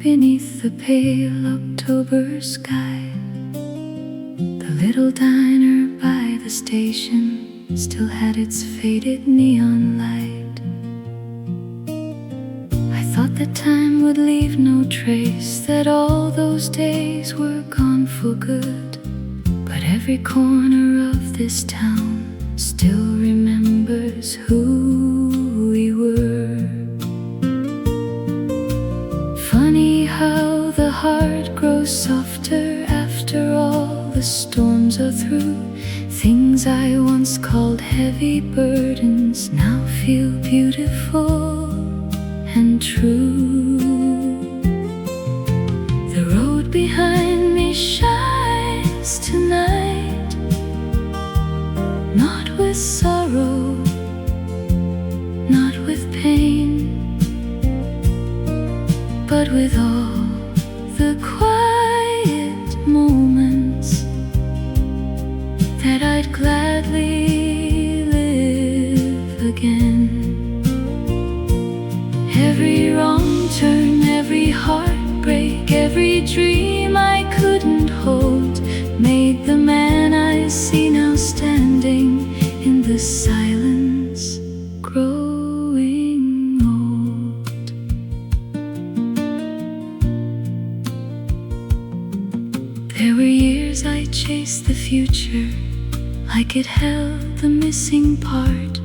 beneath the pale October sky. The little diner by the station still had its faded neon light. I thought that time would leave no trace, that all those days were gone for good. But every corner of this town still remembers who we were. Funny how the heart grows softer after all the storms are through. Things I once called heavy burdens now feel beautiful and true. The road behind me shines tonight, not with sorrow, not with pain, but with all the quiet moments that I'd gladly live again. Every wrong turn, every heartbreak, every dream I couldn't hold made the man I see now standing in the silence growing old. There were years I chased the future like it held the missing part,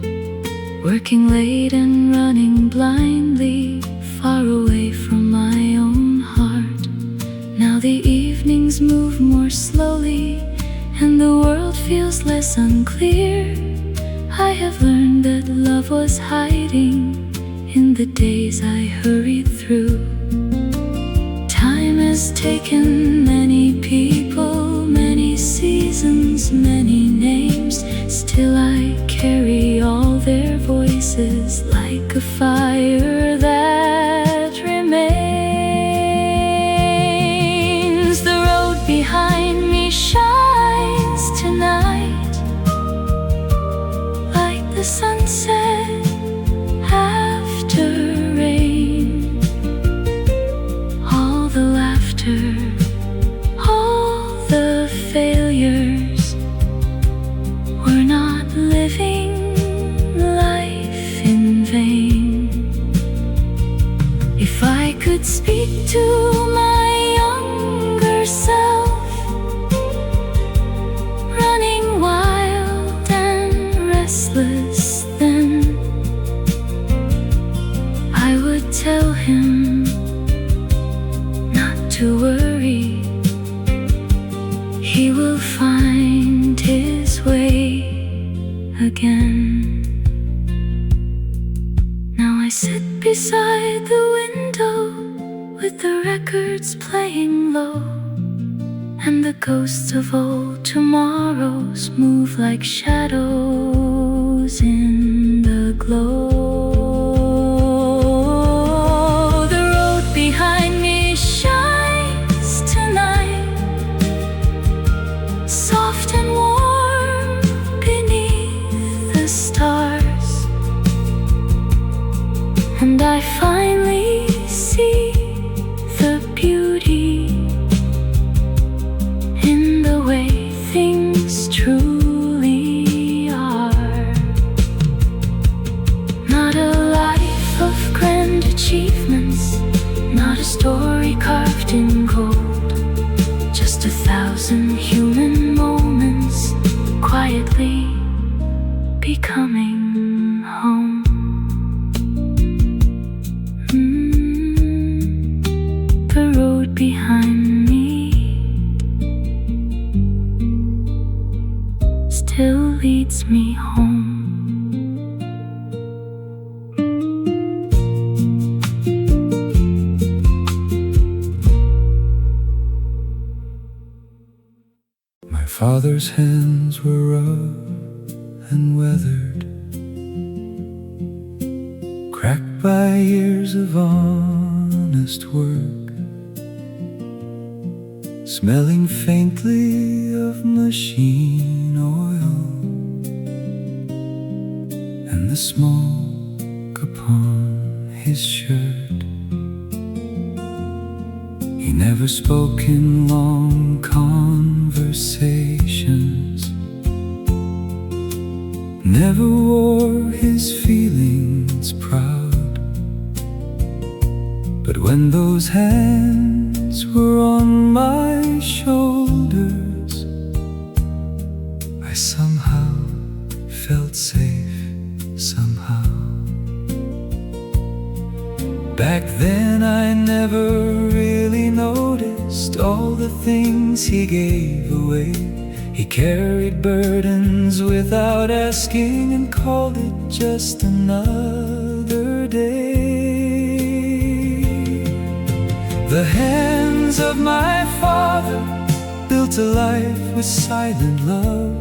working late and running blindly, far away from my own heart. Now the evenings move more slowly and the world feels less unclear. I have learned that love was hiding in the days I hurried through. Time has taken many people, many seasons, many names. Still I carry all their voices like a fire that remains. The road behind me shines tonight like the sunset after rain. All the laughter, all the failures were not living life in vain. If I could speak to my younger self, running wild and restless then, I would tell him not to worry, he will find his way again. Now I sit beside the window with the records playing low, and the ghosts of old tomorrows move like shadows in the glow. The road behind me shines tonight, soft and warm beneath the stars, and I finally see the beauty in the way things truly are. Not a life of grand achievements, not a story carved in gold, just 1,000 human moments quietly becoming home. The road behind me still leads me home. My father's hands were rough and weathered, cracked by years of honest work, smelling faintly of machine oil and the smoke upon his shirt. never spoke in long conversations, never wore his feelings proud. But when those hands were on my shoulders, I somehow felt safe, somehow. Back then I never really noticed all the things he gave away. He carried burdens without asking and called it just another day. The hands of my father built a life with silent love.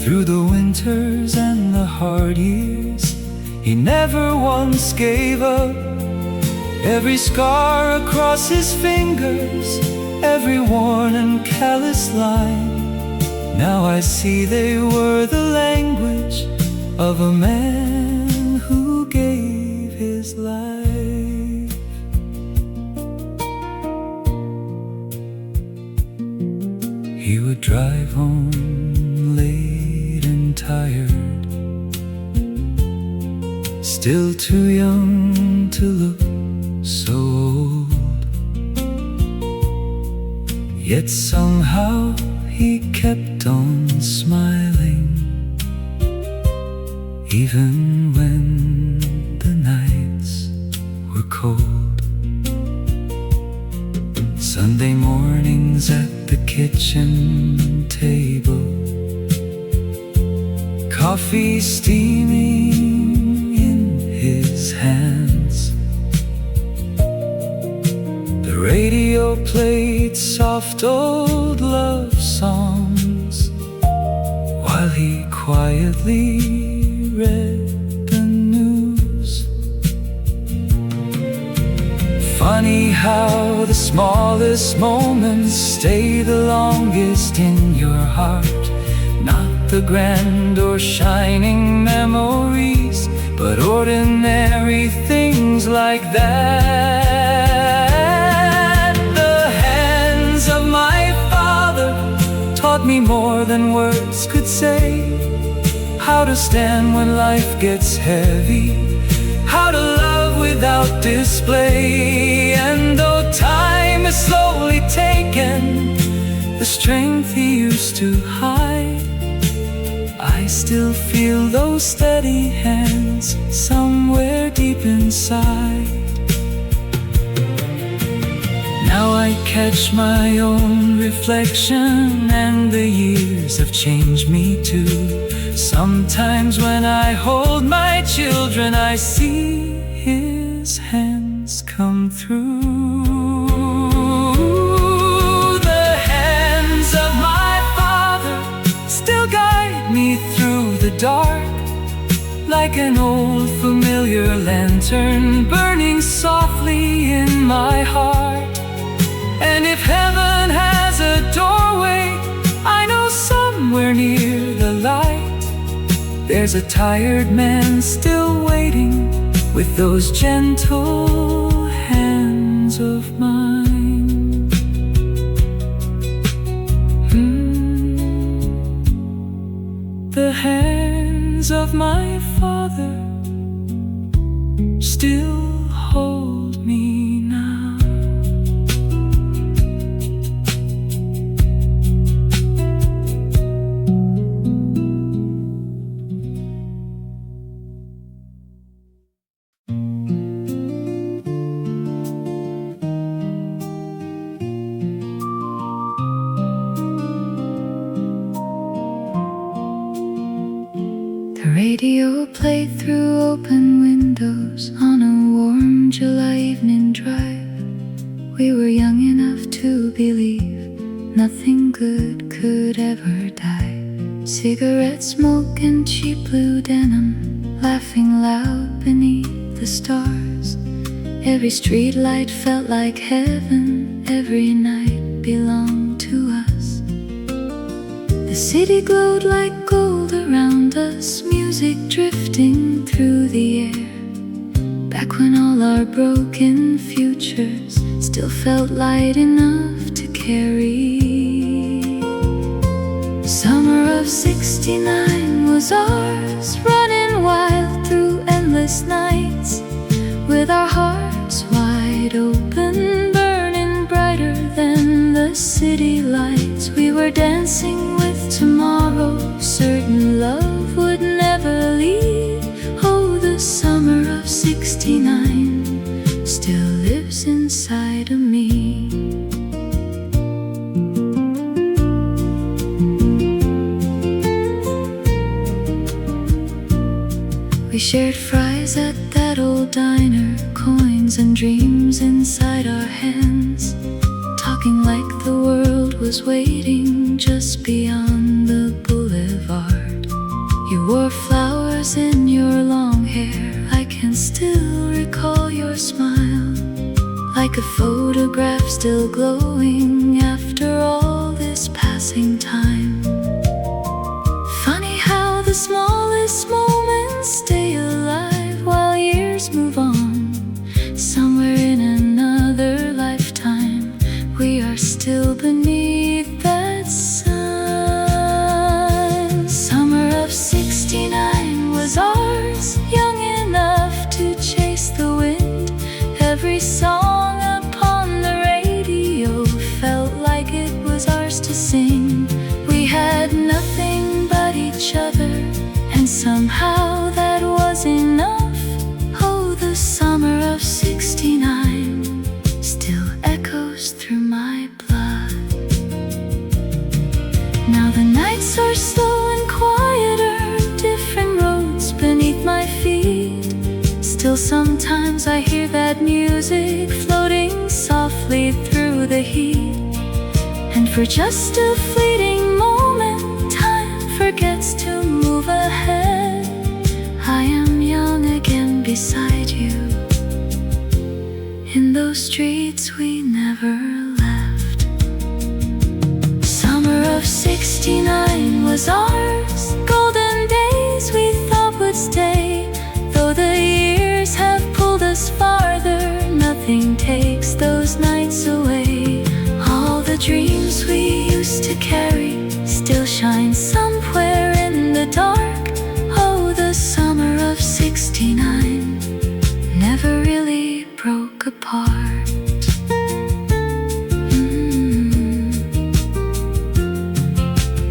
Through the winters and the hard years, he never once gave up. Every scar across his fingers, every worn and calloused line, now I see they were the language of a man who gave his life. He would drive home late and tired, still too young to look so old. Yet somehow he kept on smiling, even when the nights were cold. Sunday mornings at the kitchen table, coffee steaming in his hands. The radio played soft old love songs while he quietly read the news. Funny how the smallest moments stay the longest in your heart. Not the grand or shining memories, but ordinary things like that. The hands of my father taught me more than words could say. How to stand when life gets heavy, how to love without display. And though time is slowly taken the strength he used to hide, I still feel those steady hands somewhere deep inside. Now I catch my own reflection, and the years have changed me too. Sometimes when I hold my children, I see his hands come through. The hands of my father still guide me through the dark, like an old familiar lantern burning softly in my heart. And if heaven has a doorway, I know somewhere near the light there's a tired man still waiting with those gentle hands of mine. The hands of my father still hold me now. The radio played through open windows on a warm July evening drive. We were young enough to believe nothing good could ever die. Cigarette smoke and cheap blue denim, laughing loud beneath the stars. Every street light felt like heaven, every night belonged to us. The city glowed like gold around us, music drifting through the air. Back when all our broken futures still felt light enough to carry. Summer of '69 was ours, running wild through endless nights, with our hearts wide open, burning brighter than the city lights. We were dancing with tomorrow, certain love would never leave. Oh, the summer of '69 still lives inside of me. We shared fries at that old diner, coins and dreams inside our hands, talking like the world was waiting just beyond the boulevard. You wore flowers in your long hair, I can still recall your smile, like a photograph still glowing after all this passing time. Funny how the smallest moments stay alive while years move on. Somewhere in another lifetime, we are still beneath that sun. Summer of '69 was ours, young enough to chase the wind. Every song upon the radio felt like it was ours to sing. We had nothing but each other, and somehow that was enough. Oh, the summer of '69 still echoes through my blood. Now the nights are slow and quieter, different roads beneath my feet. Still sometimes I hear that music floating softly through the heat, and for just a fleeting moment, time forgets to move ahead. I am young again beside you, in those streets we never left. Summer of '69 was ours, golden days we thought would stay. Though the years have pulled us farther, nothing takes those nights away. All the dreams we used to carry still shine somewhere in the dark. Oh, the summer of '69 never really broke apart.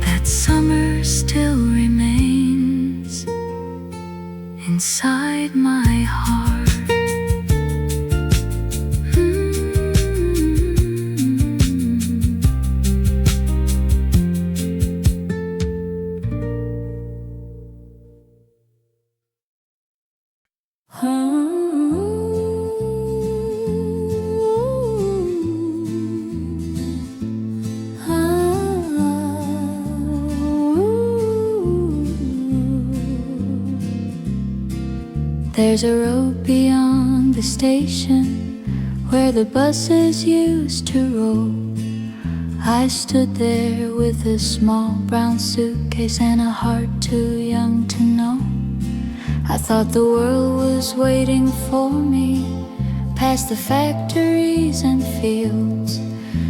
That summer still remains inside my heart. There's a road beyond the station where the buses used to roll. I stood there with a small brown suitcase and a heart too young to know. I thought the world was waiting for me past the factories and fields.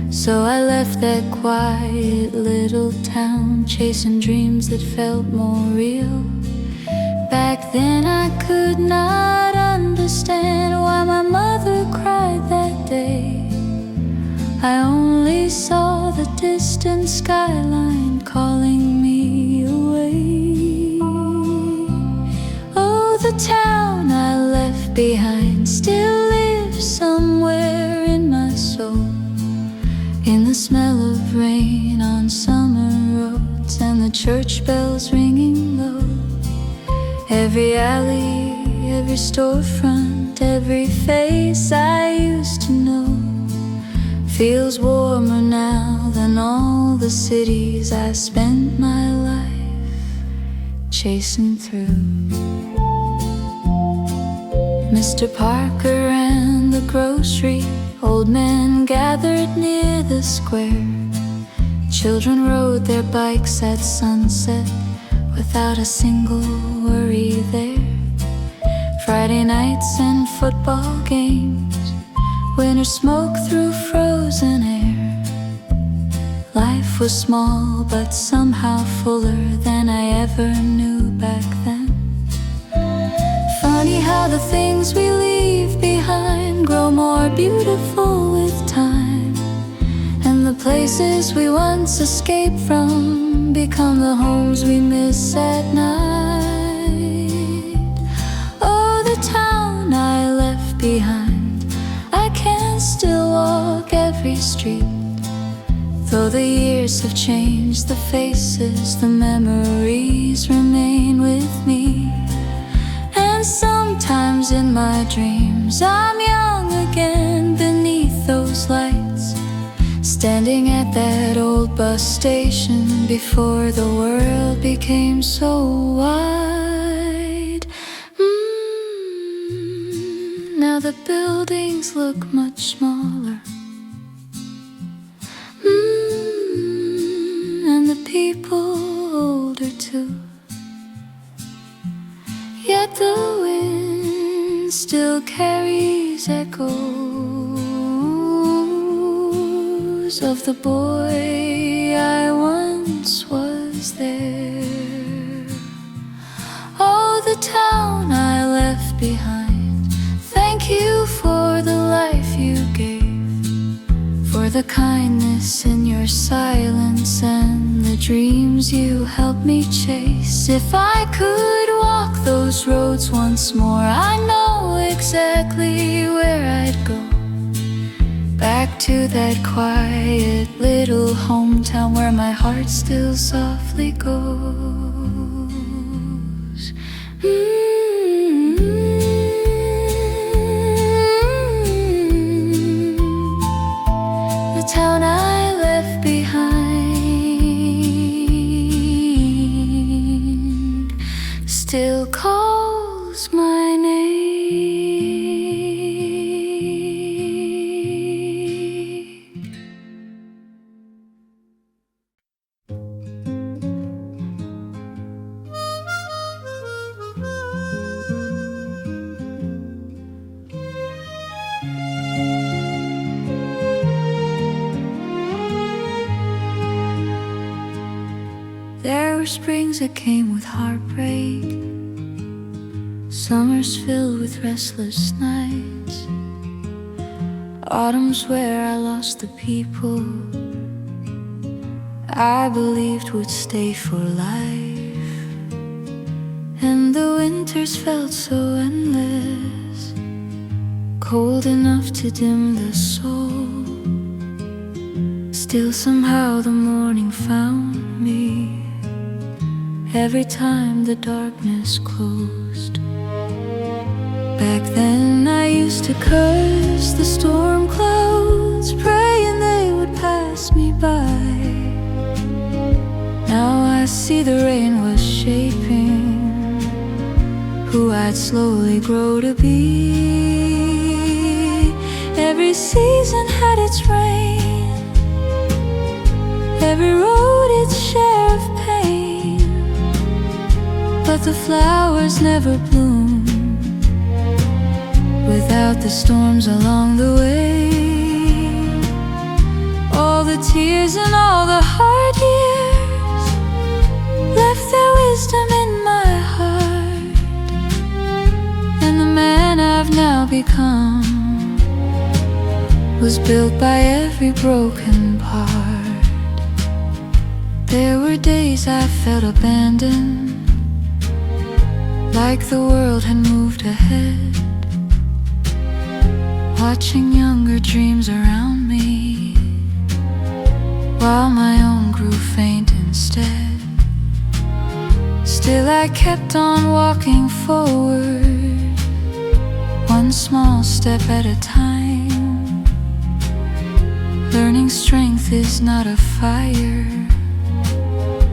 So I left that quiet little town, chasing dreams that felt more real. Back then I could not understand why my mother cried that day. I only saw the distant skyline calling me away. Oh, the town I left behind still lives somewhere in my soul, in the smell of rain on summer roads and the church bells ringing low. Every alley, every storefront, every face I used to know feels warmer now than all the cities I spent my life chasing through. Mr. Parker and the grocery, old men gathered near the square. Children rode their bikes at sunset without a single worry there. Friday nights and football games winter smoke through frozen air. Life was small but somehow fuller than I ever knew back then. Funny how the things we leave behind grow more beautiful with time, and the places we once escaped from become the homes we miss at night. Oh, the town I left behind, I can still walk every street. Though the years have changed the faces, the memories remain with me. And sometimes in my dreams I'm young again beneath those lights, standing at that old bus station before the world became so wide. Now the buildings look much smaller, and the people older too. Yet the wind still carries echoes of the boy I once was there. Oh, the town I left behind, thank you for the life you gave, for the kindness in your silence and the dreams you helped me chase. If I could walk those roads once more, I know exactly where I'd go, back to that quiet little hometown where my heart still softly goes. The town I left behind still calls my name. There were springs that came with heartbreak, summers filled with restless nights, autumns where I lost the people I believed would stay for life, and the winters felt so endless, cold enough to dim the soul. Still somehow the morning found me every time the darkness closed. Back then I used to curse the storm clouds, praying they would pass me by. Now I see the rain was shaping who I'd slowly grow to be. Every season had its rain, every road its share of pain, but the flowers never bloom without the storms along the way. All the tears and all the hard years left their wisdom in my heart, and the man I've now become was built by every broken part. There were days I felt abandoned, like the world had moved ahead, watching younger dreams around me, while my own grew faint instead. Still I kept on walking forward, one small step at a time, learning strength is not a fire,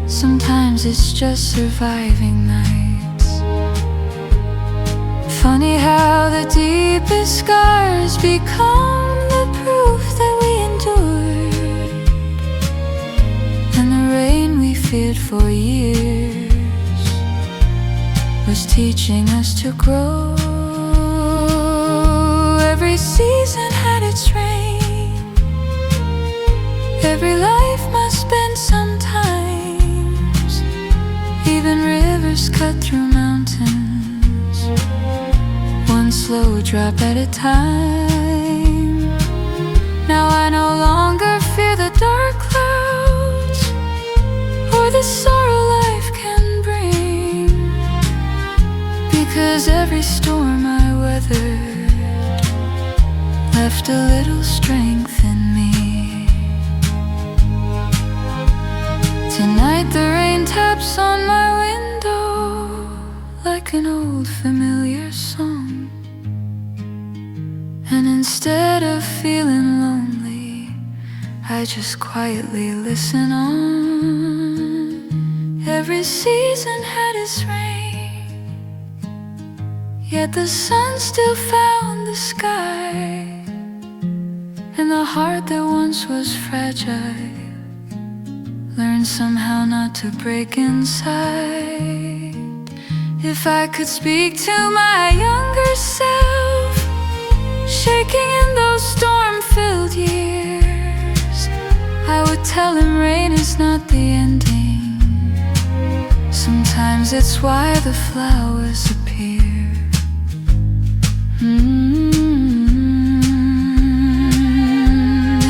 sometimes it's just surviving nights. Funny how the deepest scars become the proof that we endured, and the rain we feared for years was teaching us to grow. Every season had its sunset through mountains, one slow drop at a time. Now I no longer fear the dark clouds or the sorrow life can bring, because every storm I weathered left a little strength in me. Tonight the rain taps on my window like an old familiar song, and instead of feeling lonely, I just quietly listen on. Every season had its rain, yet the sun still found the sky, and the heart that once was fragile learned somehow not to break inside. If I could speak to my younger self, shaking in those storm-filled years, I would tell him rain is not the ending. Sometimes it's why the flowers appear.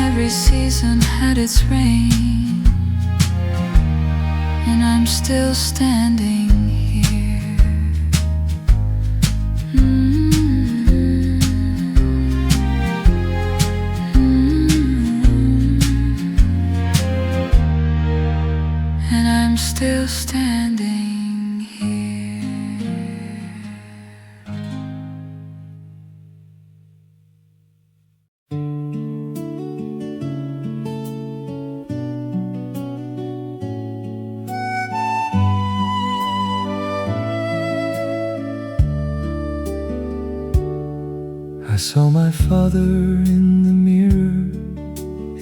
Every season had its rain, and I'm still standing here. And I'm still standing here. I saw my father in the mirror,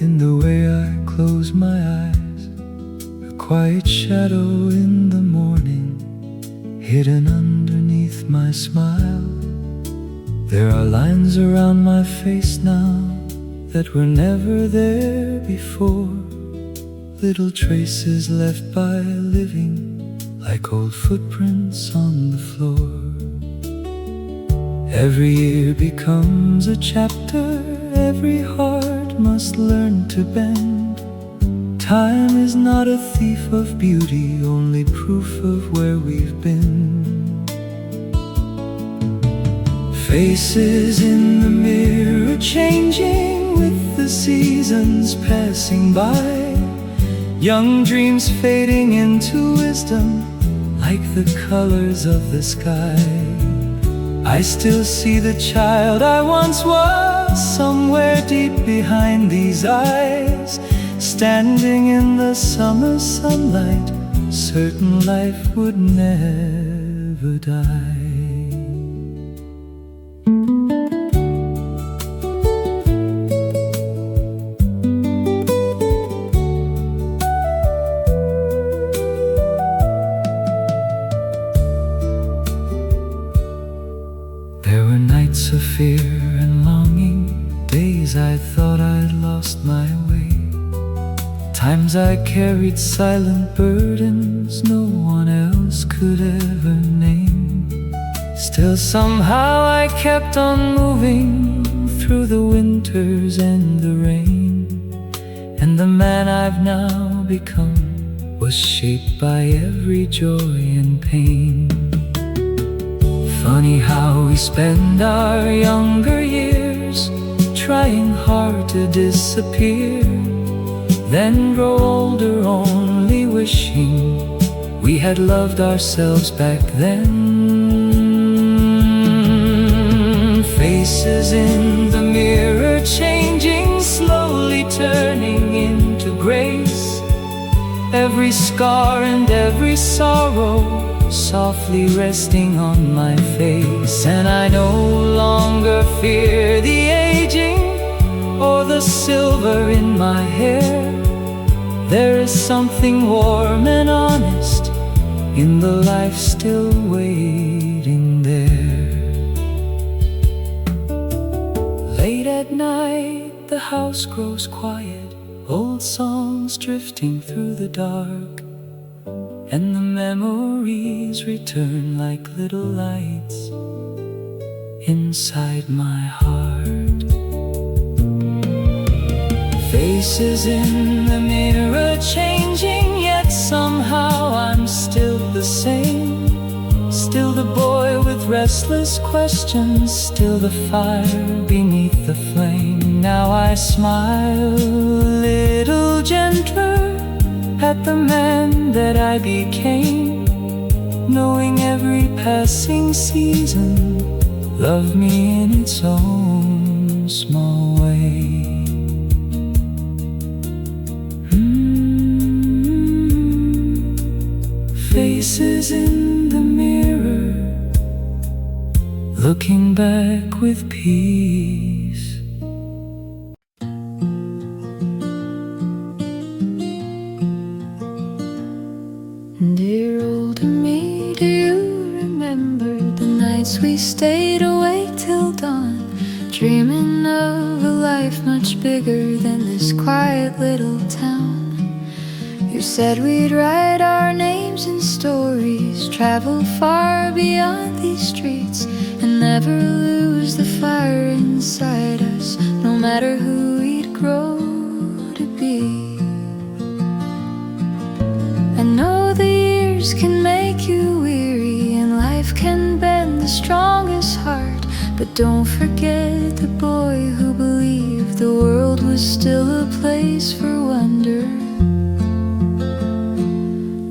in the way I closed my eyes, a quiet shadow in the morning, hidden underneath my smile. There are lines around my face now that were never there before, little traces left by living, like old footprints on the floor. Every year becomes a chapter, every heart must learn to bend. Time is not a thief of beauty, only proof of where we've been. Faces in the mirror changing with the seasons passing by, young dreams fading into wisdom like the colors of the sky. I still see the child I once was, somewhere deep behind these eyes, standing in the summer sunlight, certain life would never die. Of fear and longing, days I thought I'd lost my way, times I carried silent burdens no one else could ever name. Still somehow I kept on moving through the winters and the rain, and the man I've now become was shaped by every joy and pain. Funny how we spend our younger years trying hard to disappear, then grow older only wishing we had loved ourselves back then. Faces in the mirror changing, slowly turning into grace, every scar and every sorrow softly resting on my face. And I no longer fear the aging or the silver in my hair. There is something warm and honest in the life still waiting there. Late at night the house grows quiet, old songs drifting through the dark, and the memories return like little lights inside my heart. Faces in the mirror changing, yet somehow I'm still the same. Still the boy with restless questions, still the fire beneath the flame. Now I smile a little gentler at the man that I became, knowing every passing season loved me in its own small way. Faces in the mirror, looking back with peace. Dear older me, do you remember the nights we stayed awake till dawn, dreaming of a life much bigger than this quiet little town? You said we'd write our names in stories, travel far beyond these streets, and never lose the fire inside us, no matter who we'd grow to be. I know the years can make you weary, and life can bend the strongest heart, but don't forget the boy who believed the world was still a place for wonder.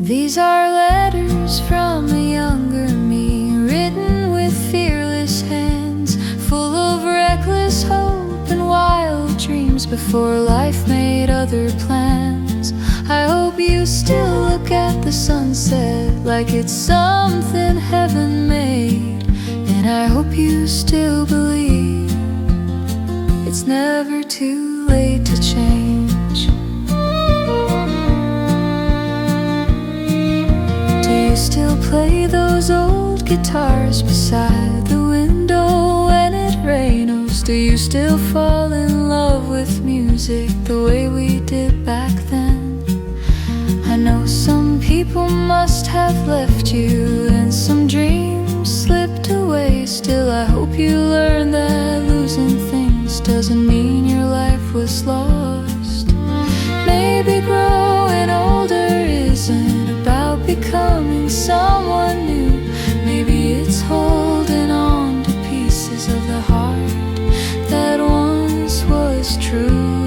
These are letters from a younger me, written with fearless hands, full of reckless hope and wild dreams before life made other plans. I hope you still look at the sunset like it's something heaven made, and I hope you still believe it's never too late to change. Do you still play those old guitars beside the window when it rains? Do you still fall in love with music the way we did back then? I know some people must have left you and some dreams slipped away. Still I hope you learn that losing things doesn't mean your life was lost. Maybe growing older isn't about becoming someone new. Maybe it's holding on to pieces of the heart that once was true.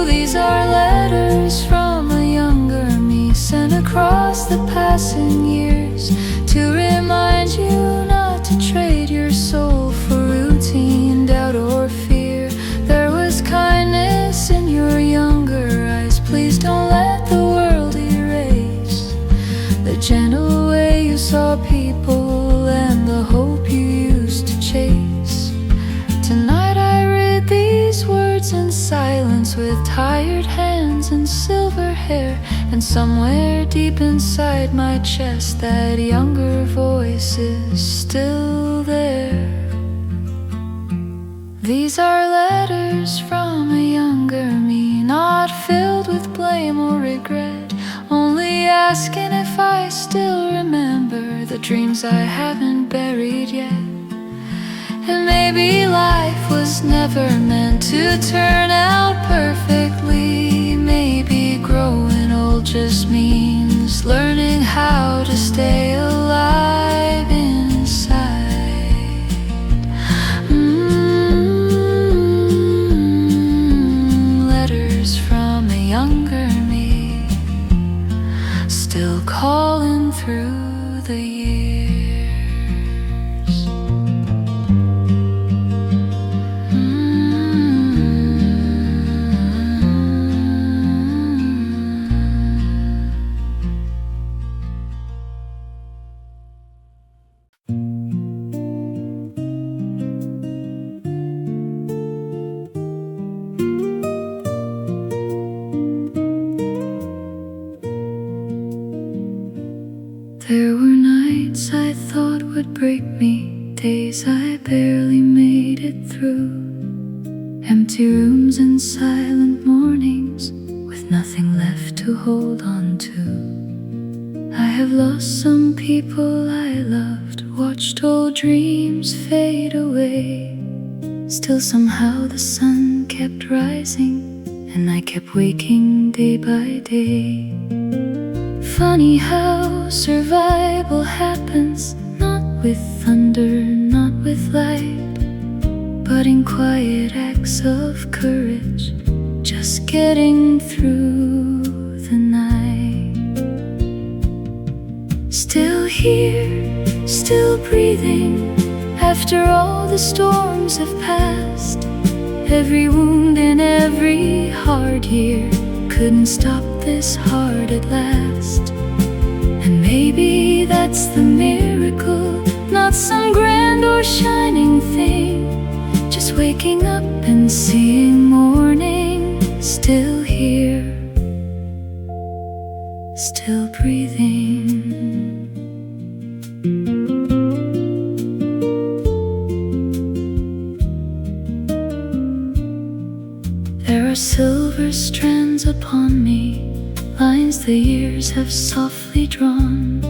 These are letters from a younger me, sent across the passing years, to remind you not to trade your soul for routine, doubt or fear. There was kindness in your younger eyes. Please don't let the world erase the gentle way you saw people and the hope you used to chase. Tonight I read these words in silence, with tired hands and silver hair, and somewhere deep inside my chest that younger voice is still there. These are letters from a younger me, not filled with blame or regret, only asking if I still remember the dreams I haven't buried yet. And maybe life was never meant to turn out perfectly. Maybe growing old just means learning how to stay alive inside. Letters from a younger me, still calling through the years. There were nights I thought would break me, days I barely made it through, empty rooms and silent mornings with nothing left to hold on to. have lost some people I loved, watched old dreams fade away. Still somehow the sun kept rising, and I kept waking day by day. Funny how survival happens, not with thunder, not with light, but in quiet acts of courage, just getting through the night. Still here, still breathing, after all the storms have passed. Every wound and every hard year couldn't stop this heart at last. And maybe that's the miracle, not some grand or shining thing, just waking up and seeing morning. Still here, still breathing. There are silver strands upon me, lines the years have softly drawn,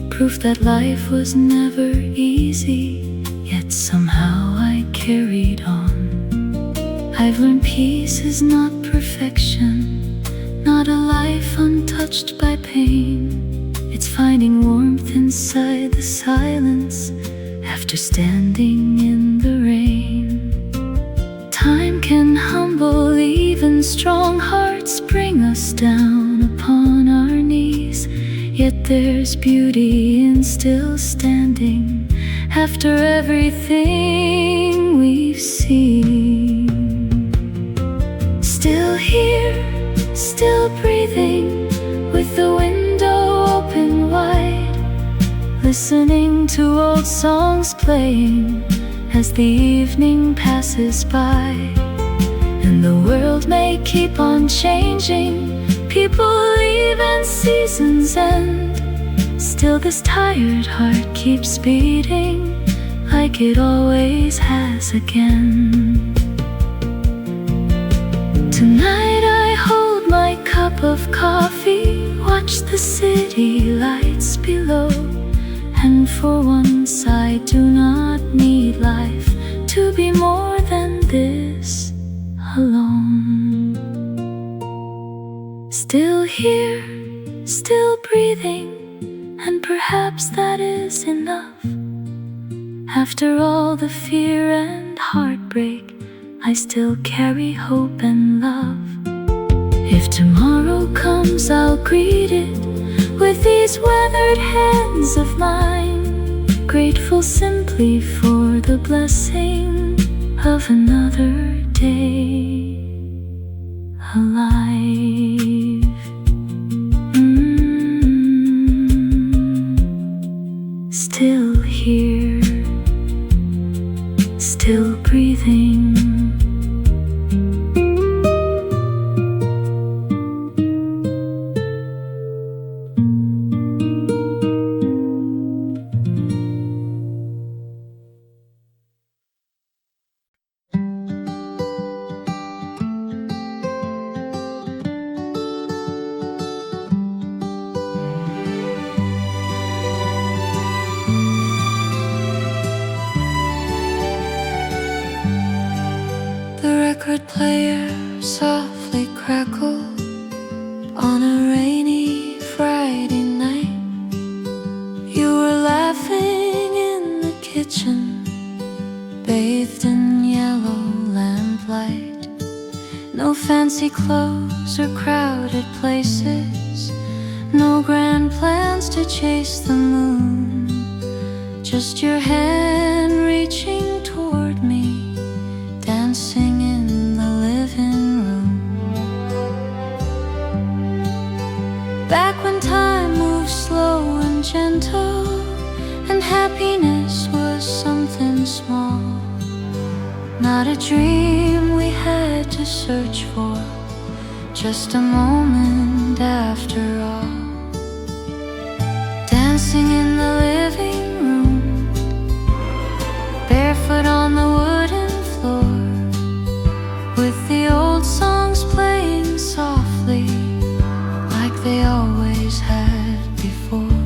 proof that life was never easy, yet somehow I carried on. I've learned peace is not perfection, not a life untouched by pain. It's finding warmth inside the silence after standing in the rain. Time can humble even strong hearts, bring us down upon our knees. Yet there's beauty in still standing after everything we've seen. Still here, still breathing, with the window open wide, listening to old songs playing as the evening passes by. And the world may keep on changing, people leave and seasons end, still this tired heart keeps beating like it always has again. Tonight I hold my cup of coffee, watch the city lights below, and for once I do not need life to be more than this alone. Still here, still breathing, and perhaps that is enough. After all the fear and heartbreak, I still carry hope and love. If tomorrow comes, I'll greet it with these weathered hands of mine, grateful simply for the blessing of another day alive. Still here, still breathing. Record player softly crackled on a rainy Friday night. You were laughing in the kitchen, bathed in yellow lamplight. No fancy clothes or crowded places, no grand plans to chase the moon, just your hand reaching toward me, dancing in the living room. Back when time moved slow and gentle, and happiness was something small, not a dream we had to search for, just a moment after all. Dancing in the living room, barefoot on the wooden floor, with the old songs playing softly like they always had before.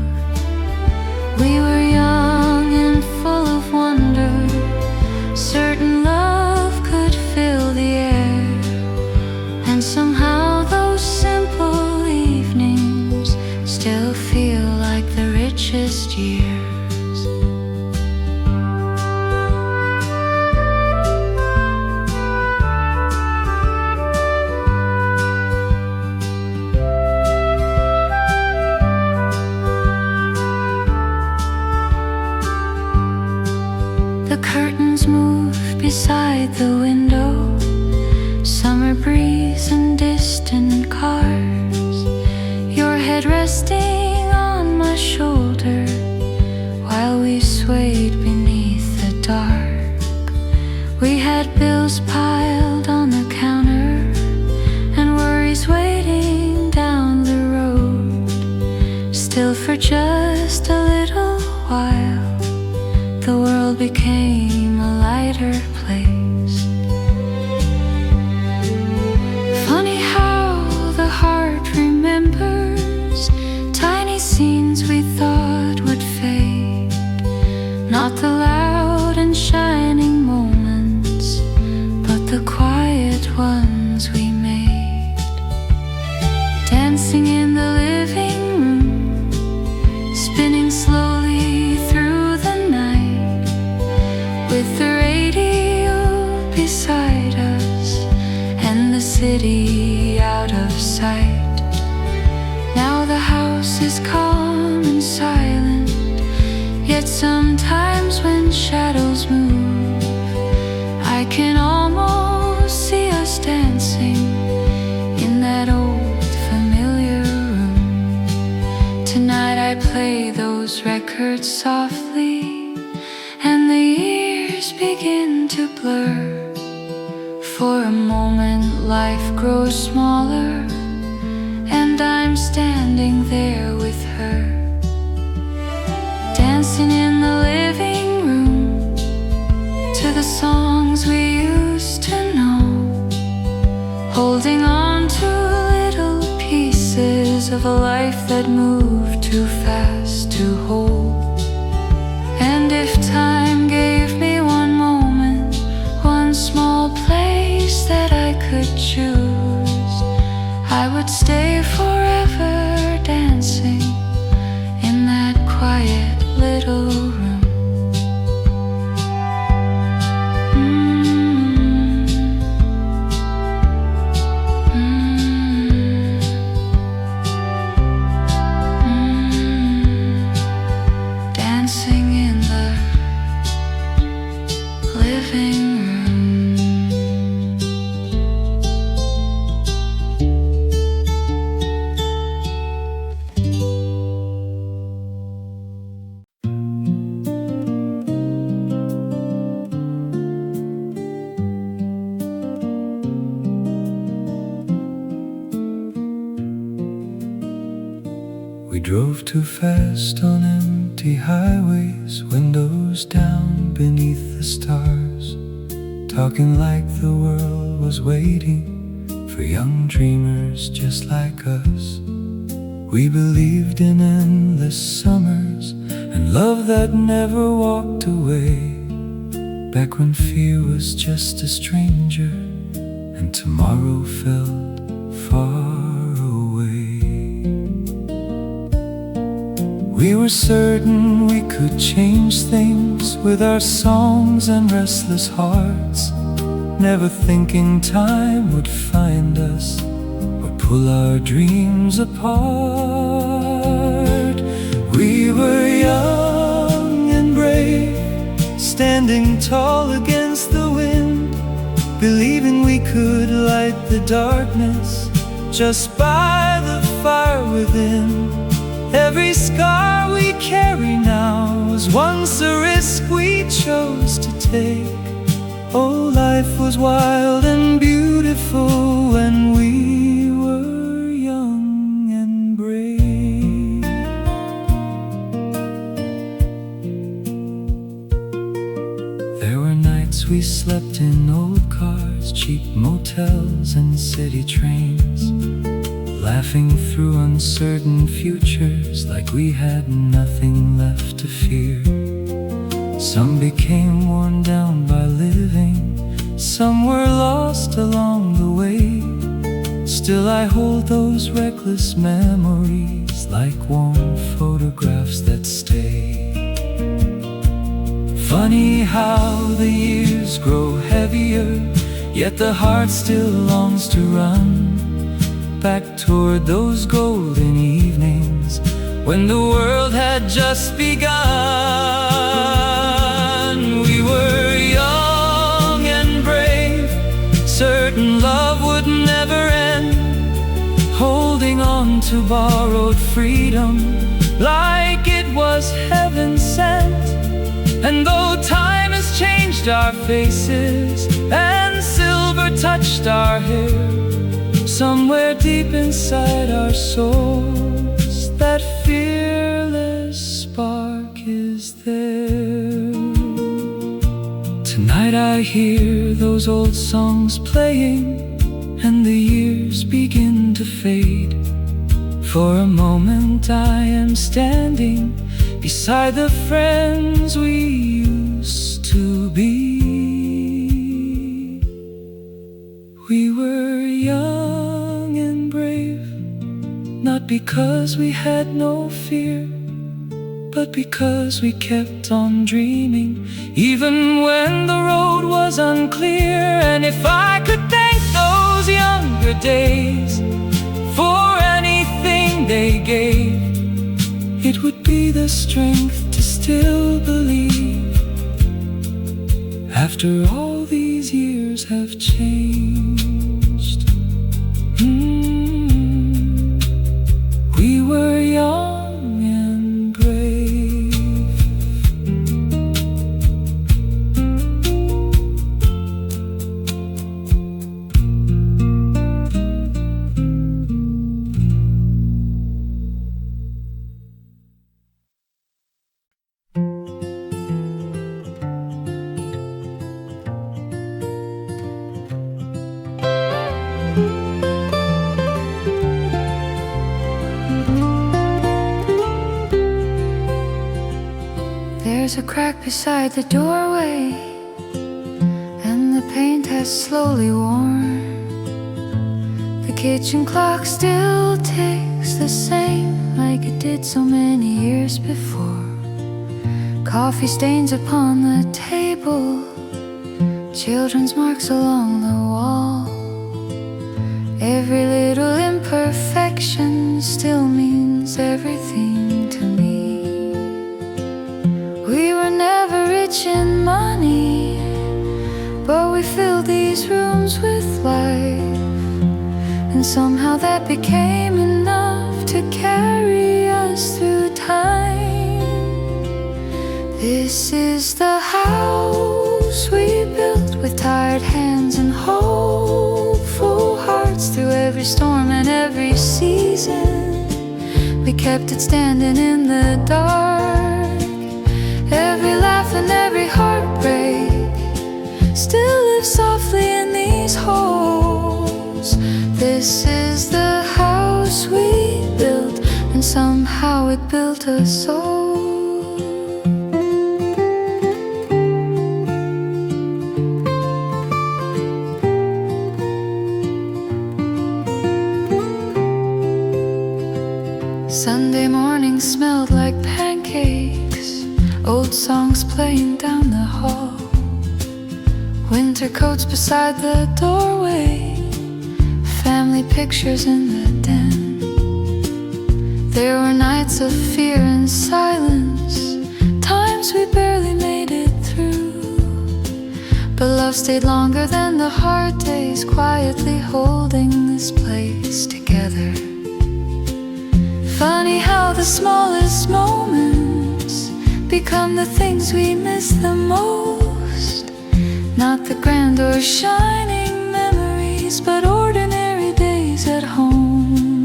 plans we made. Dancing in the living room, spinning slowly through the night, with the radio beside us and the city out of sight. Now the house is calm and silent, yet sometimes when shadows move, I can almost see us dancing in that old familiar room. Tonight I play those records softly, and the years begin to blur. For a moment life grows smaller, and I'm standing there with her, dancing in the living room to the songs we used to know, holding on to little pieces of a life that moved too fast to hold. And if time gave me one moment, one small place that I could choose, I would stay forever dancing in that quiet little room. Dancing in the living room. We drove too fast on empty highways, windows down beneath the stars, talking like the world was waiting for young dreamers just like us. We believed in endless summers and love that never walked away, back when fear was just a stranger and tomorrow felt far away. We were certain we could change things with our songs and restless hearts, never thinking time would find us or pull our dreams apart. We were young and brave, standing tall against the wind, believing we could light the darkness just by the fire within. Every scar we carry now was once a risk we chose to take. Oh, life was wild and beautiful when we were young and brave. There were nights we slept in old cars, cheap motels and city trains, laughing through uncertain futures like we had nothing left to fear. Some became worn down by living, some were lost along the way. Still I hold those reckless memories like warm photographs that stay. Funny how the years grow heavier, yet the heart still longs to run back toward those golden evenings when the world had just begun. We were young and brave, certain love would never end, holding on to borrowed freedom like it was heaven sent. And though time has changed our faces and silver touched our hair, somewhere deep inside our souls, that fearless spark is there. Tonight I hear those old songs playing, and the years begin to fade. For a moment I am standing beside the friends we used to be. We were young and brave, not because we had no fear, but because we kept on dreaming, even when the road was unclear. And if I could thank those younger days for anything they gave, it would be the strength to still believe, after all these years have changed. We were young and brave. There's a crack beside the doorway, and the paint has slowly worn. The kitchen clock still ticks the same, like it did so many years before. Coffee stains upon the table, children's marks along the wall. Every little imperfection still means everything to me. We were never rich in money, but we filled these rooms with life, and somehow that became enough to carry us through time. This is the house we built with tired hands and hopeful hearts. Through every storm and every season, we kept it standing in the dark. Every laugh and every heartbreak still lives softly in these holes. This is the house we built, and somehow it built us all. Sunday morning smelled like pancakes, old songs playing down the hall, winter coats beside the doorway, family pictures in the den. There were nights of fear and silence, times we barely made it through, but love stayed longer than the hard days, quietly holding this place together. Funny how the smallest moments become the things we miss the most. Not the grand or shining memories, but ordinary days at home.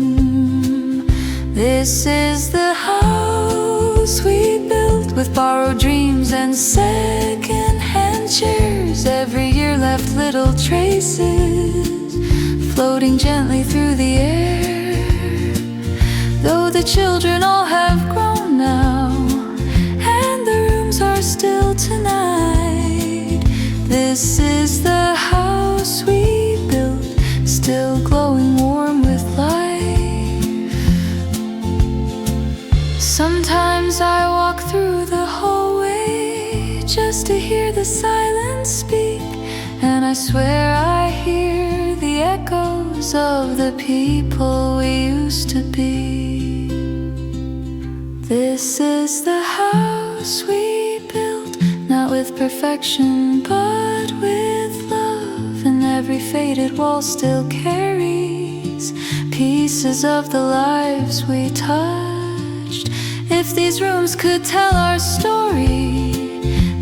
This is the house we built with borrowed dreams and second-hand chairs. Every year left little traces, floating gently through the air. Though the children all have grown now, and the rooms are still tonight, this is the house we built, still glowing warm with life. Sometimes I walk through the hallway just to hear the silence speak, and I swear I hear the echoes of the people we used to be. This is the house we built, not with perfection, but with love. And every faded wall still carries pieces of the lives we touched. If these rooms could tell our story,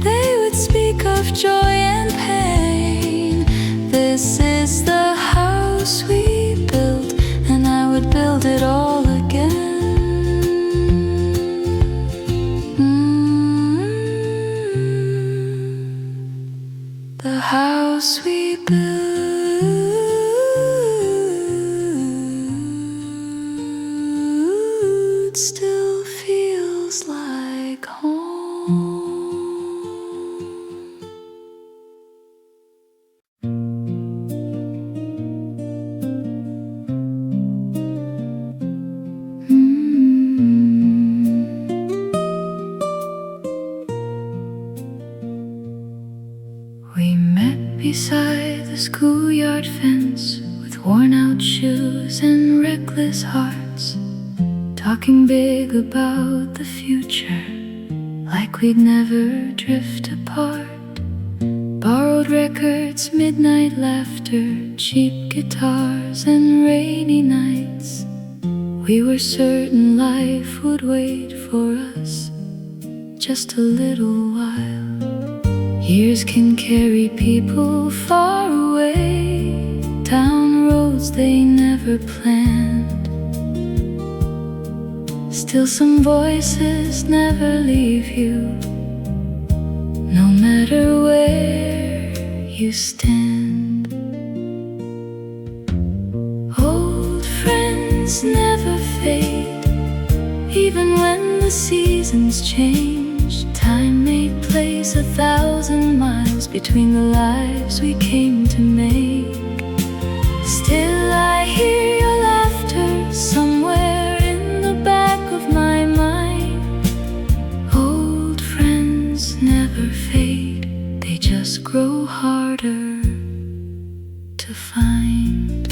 they would speak of joy and pain. This is the house we built, and I would build it all again. The house we built still feels like home. schoolyard fence with worn-out shoes and reckless hearts, talking big about the future like we'd never drift apart. Borrowed records, midnight laughter, cheap guitars and rainy nights. We were certain life would wait for us just a little while. Years can carry people far away, down roads they never planned. Still some voices never leave you, no matter where you stand. Old friends never fade, even when the seasons change. Time may place 1,000 miles between the lives we came to make. Still I hear your laughter somewhere in the back of my mind. Old friends never fade, they just grow harder to find.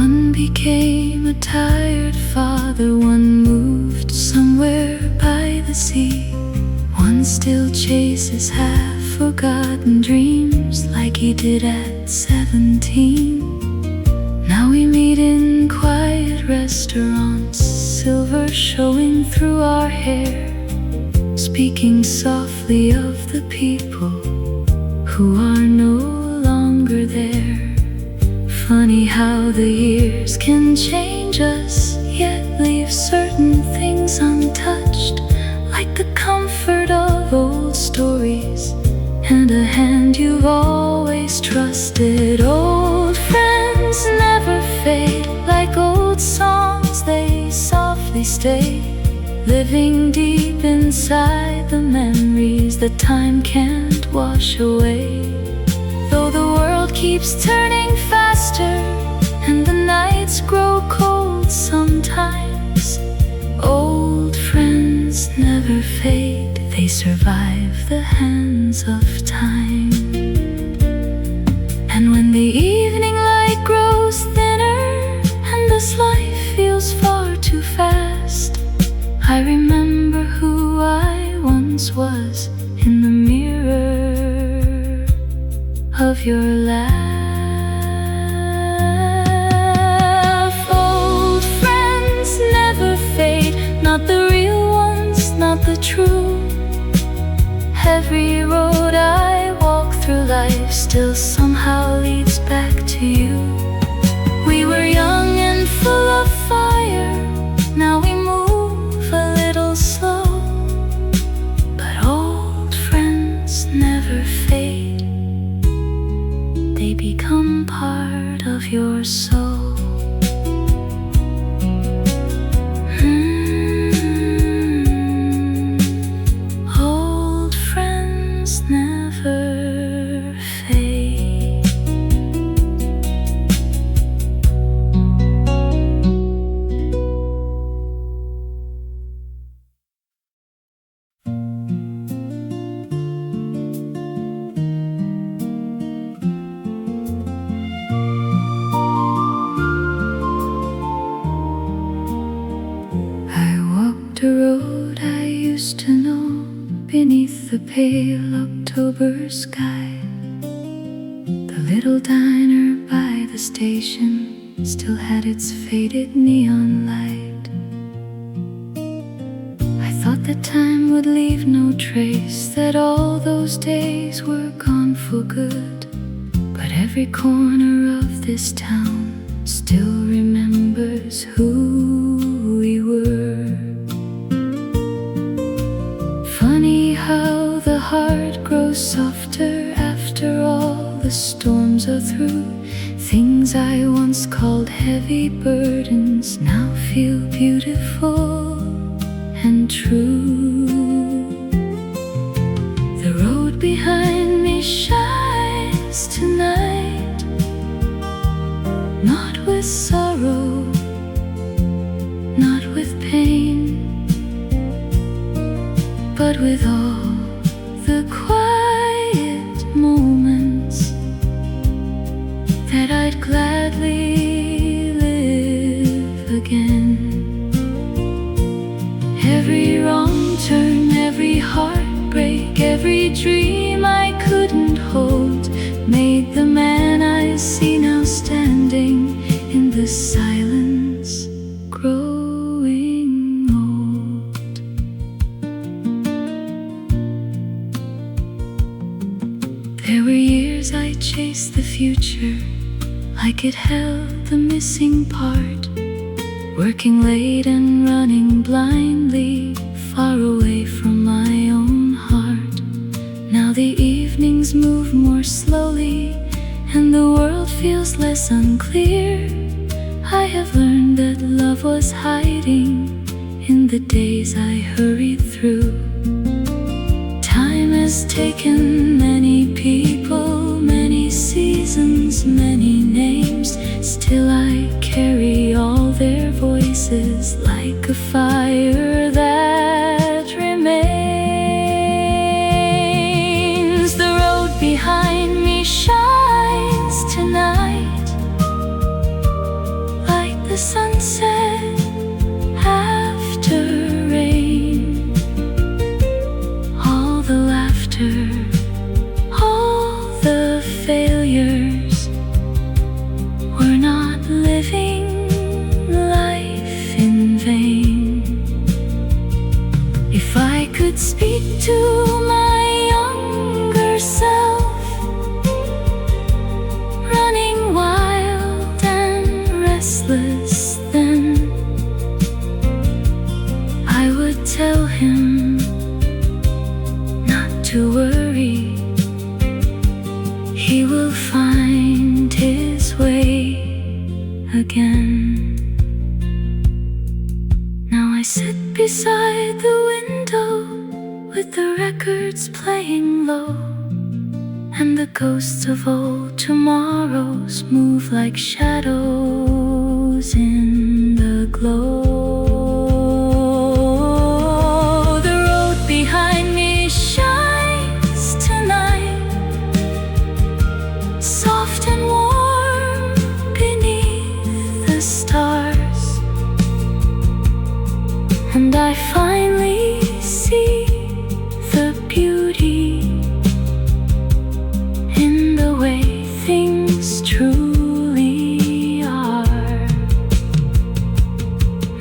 One became a tired father, one moved somewhere by the sea. One still chases half-forgotten dreams like he did at 17. Now we meet in quiet restaurants, silver showing through our hair, speaking softly of the people who are no longer there. Funny how the years can change us, yet leave certain things untouched, like the comfort of old stories and a hand you've always trusted. Old friends never fade, like old songs they softly stay, living deep inside the memories that time can't wash away. Though the world keeps turning faster and the nights grow cold sometimes, old friends never fade, they survive the hands of time. And when the evening light grows thinner and this life feels far too fast, I remember who I once was in the mirror of your laugh. Old friends never fade, not the real ones, not the true. Every road I walk through life still somehow leads back to you. We were young and full of fire, now we move a little slow. But old friends never fade, they become part of your soul. Old friends never fade. A road I used to know, beneath the pale October sky. The little diner by the station still had its faded neon light. I thought that time would leave no trace, that all those days were gone for good. But every corner of this town still remembers who we were. Funny how the heart grows softer after all the storms are through. Things I once called heavy burdens now feel beautiful and true. The road behind me shines tonight, not with sorrow, not with pain. but with all the quiet moments that I'd gladly live again. Every wrong turn, every heartbreak, every dream I couldn't hold made the man I see now standing in the silence, growing old. There were years I chased the future like it held the missing part, working late and running blindly, far away from my own heart. Now the evenings move more slowly and the world feels less unclear. I have learned that love was hiding in the days I hurried through. Time has taken many people, many seasons, many names. Still I carry all their voices like a fire that remains. The road behind me shines tonight like the sunset after rain. All the laughter, all the failures, we're not living life in vain. If I could speak to my younger self, running wild and restless then, I would tell him not to worry, he will find his way again. Now I sit beside the window with the records playing low, and the ghosts of old tomorrows move like shadows in the glow. The road behind me shines tonight, soft and warm beneath the stars, and I finally see the beauty in the way things truly are.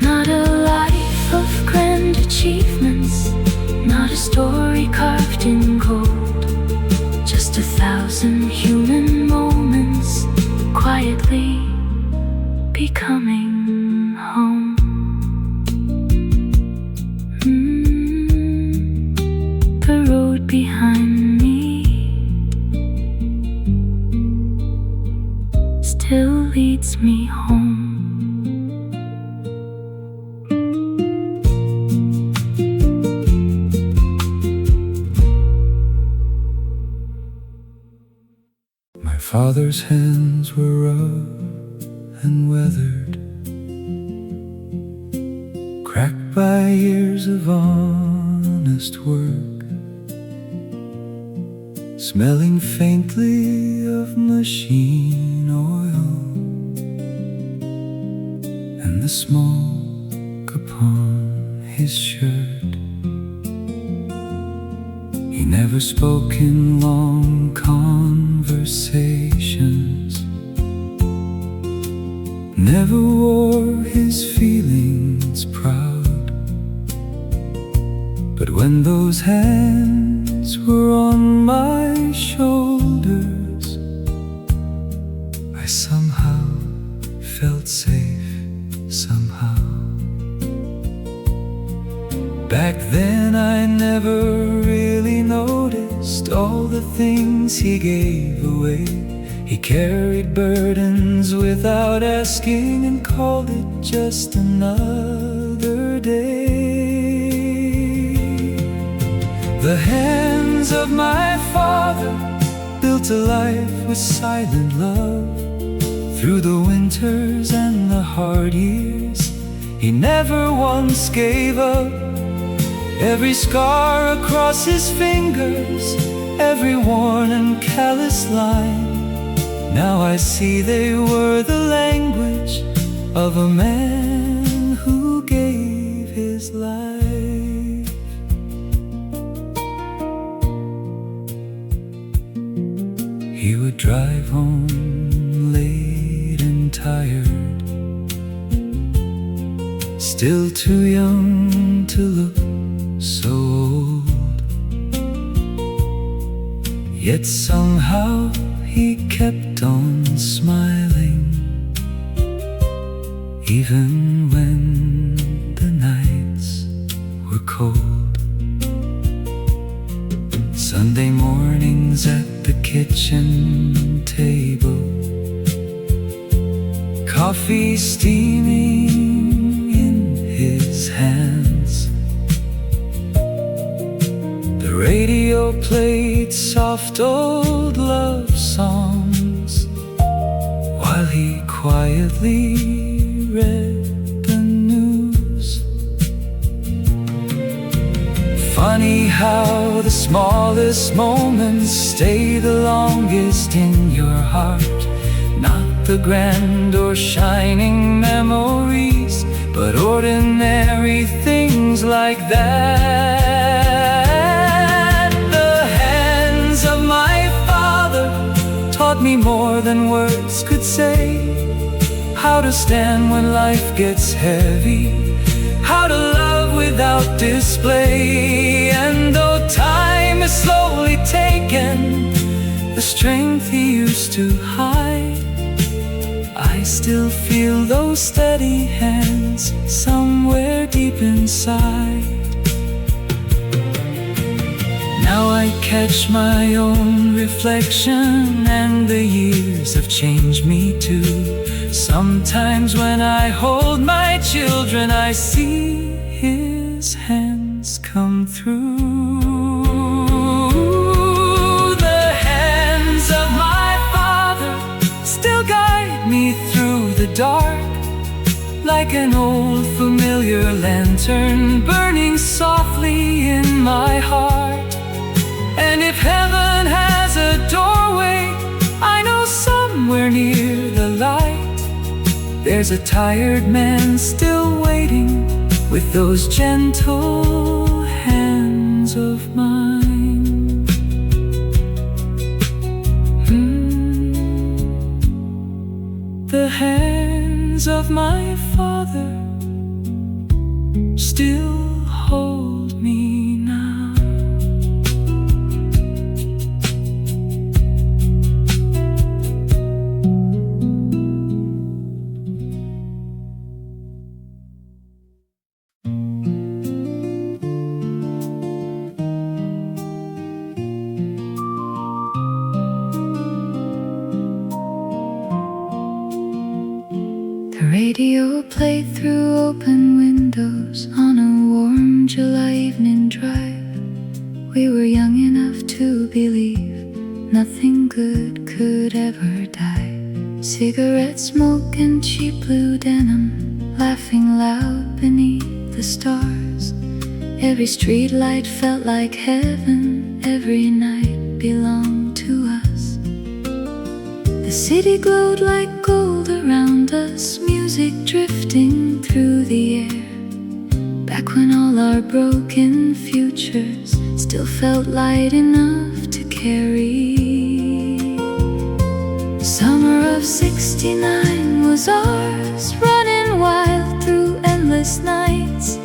Not a life of grand achievements, not a story carved in gold, just 1,000 human moments quietly becoming home. The road behind me still leads me home. My father's hands were rough and weathered, cracked by years of honest work, smelling faintly of machine oil and the smoke upon his shirt. He never spoke in long conversations, never wore his feelings proud. But when those hands were on my shoulders, I somehow felt safe, somehow. Back then I never really noticed all the things he gave away. He carried burdens without asking and called it just another day. The hands of my father built a life with silent love. Through the winters and the hard years, he never once gave up. Every scar across his fingers, every worn and callous line, now I see they were the language of a man who gave his life. He would drive home late and tired, still too young to look so old, yet somehow he kept on smiling, even when the nights were cold. Sunday mornings at the kitchen table, coffee steaming in his hands, the radio played soft old love songs while he quietly read the news. Funny how the smallest moments stay the longest in your heart. Not the grand or shining memories, but ordinary things like that. The hands of my father taught me more than words could say. How to stand when life gets heavy, how to love without display. And though time is slowly taken the strength he used to hide, I still feel those steady hands somewhere deep inside. Now I catch my own reflection, and the years have changed me too. Sometimes when I hold my children, I see his hands come through. The hands of my father still guide me through the dark, like an old familiar lantern burning softly in my heart. And if heaven has a doorway, I know somewhere near the light there's a tired man still waiting with those gentle hands of mine. The hands of my father still hold me now. Radio played through open windows on a warm July evening drive. We were young enough to believe nothing good could ever die. Cigarette smoke and cheap blue denim, laughing loud beneath the stars. Every street light felt like heaven, every night belonged to us. The city glowed like gold around us, music drifting through the air. Back when all our broken futures still felt light enough to carry. Summer of '69 was ours, running wild through endless nights,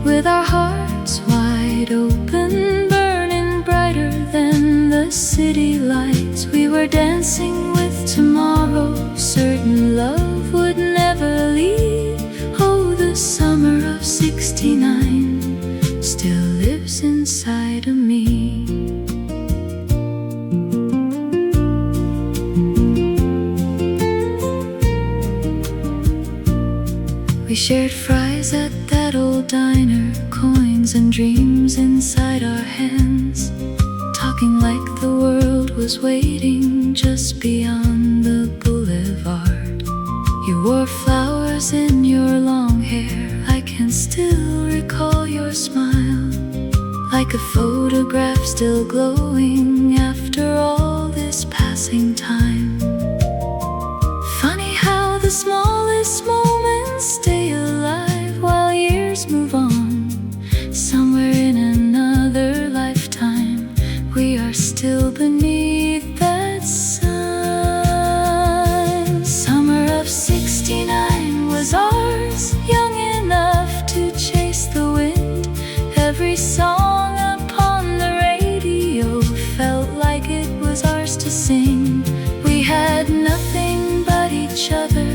with our hearts wide open, burning brighter than the city lights. We were dancing with tomorrow, certain love would never leave. Oh, the summer of '69 still lives inside of me. We shared fries at that old diner, coins and dreams inside our hands, talking like the world was waiting just beyond the boulevard. You wore flowers in your long hair, I can still recall your smile. like a photograph still glowing after all this passing time. Funny how the smallest moments stay alive while years move on. Somewhere in another lifetime, we are still beneath that sun. Summer of '69 was ours, young enough to chase the wind. Every song upon the radio felt like it was ours to sing. We had nothing but each other,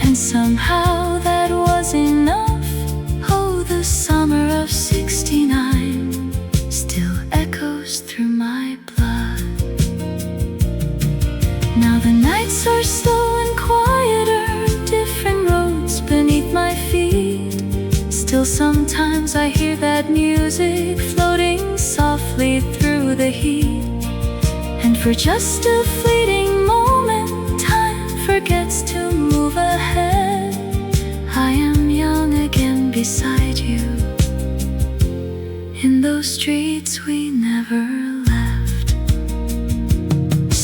and somehow that was enough. Oh, the summer of '69 still echoes through my blood. Now the nights are slow and quieter, different roads beneath my feet. Still sometimes I hear that music floating softly through the heat. And for just a fleeting moment, time forgets to move ahead. I am young again beside you, in those streets we never left.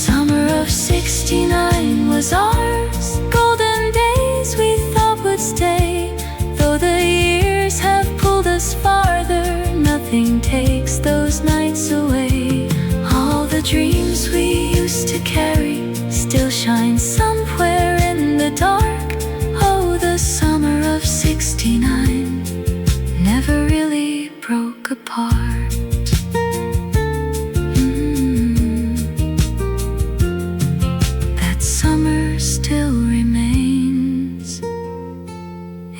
Summer of '69 was ours, golden days we thought would stay. Though the years have pulled us farther, nothing takes those nights away. All the dreams we used to carry still shine somewhere in the dark. Oh, the summer of '69 never really broke apart. That summer still remains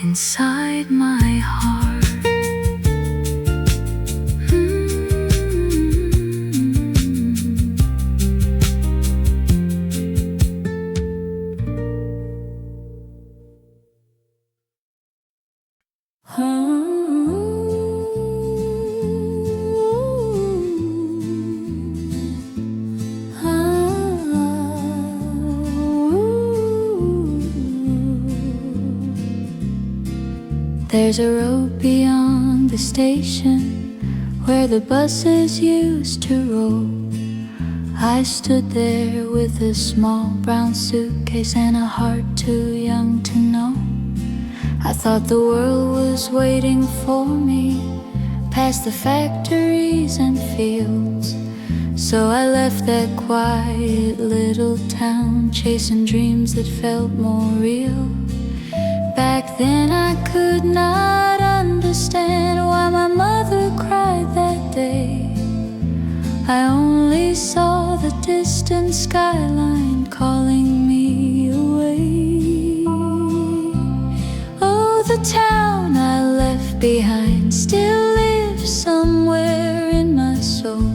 inside my heart. There's a road beyond the station where the buses used to roll. I stood there with a small brown suitcase and a heart too young to know. I thought the world was waiting for me past the factories and fields. So I left that quiet little town, chasing dreams that felt more real. Back then I could not understand why my mother cried that day. I only saw the distant skyline calling me away. Oh, the town I left behind still lives somewhere in my soul,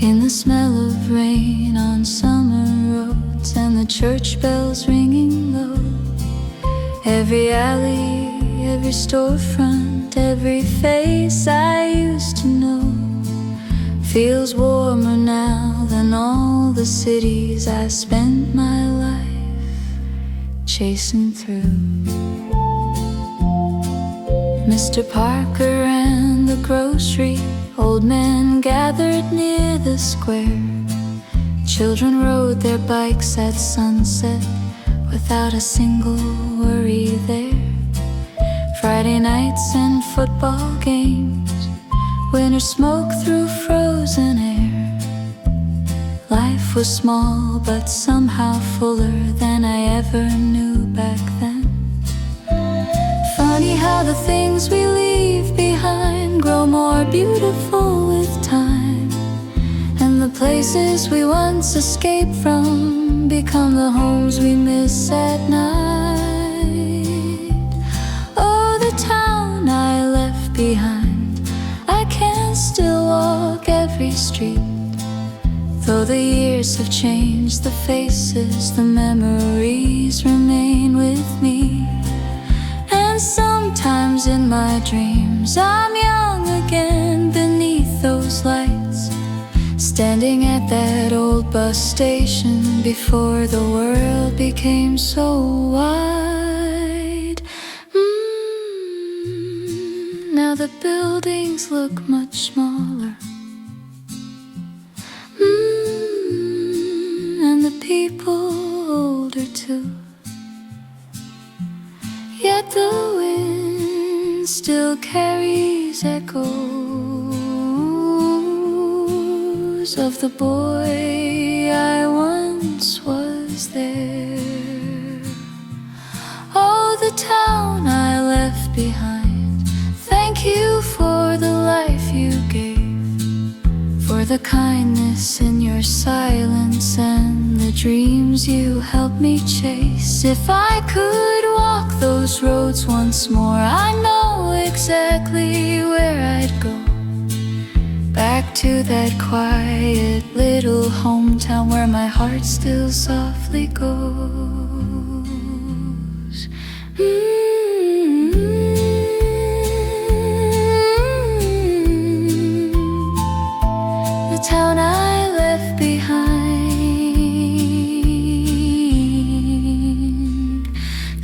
in the smell of rain on summer roads and the church bells ringing low. Every alley, every storefront, every face I used to know feels warmer now than all the cities I spent my life chasing through. Mr. Parker and the grocery, old men gathered near the square. Children rode their bikes at sunset without a single worry there. Friday nights and football games, winter smoke through frozen air. Life was small but somehow fuller than I ever knew back then. Funny how the things we leave behind grow more beautiful with time, and the places we once escaped from become the homes we miss at night. Oh, the town I left behind, I can still walk every street. Though the years have changed the faces, the memories remain with me. And sometimes in my dreams I'm young again beneath those lights, standing at that old bus station before the world became so wide. Now the buildings things look much smaller. And the people older too. Yet the wind still carries echoes of the boy I once was there. Oh, the town I left behind, thank you for the life you gave, for the kindness in your silence and the dreams you helped me chase. If I could walk those roads once more, I know exactly where I'd go. Back to that quiet little hometown where my heart still softly goes. The town I left behind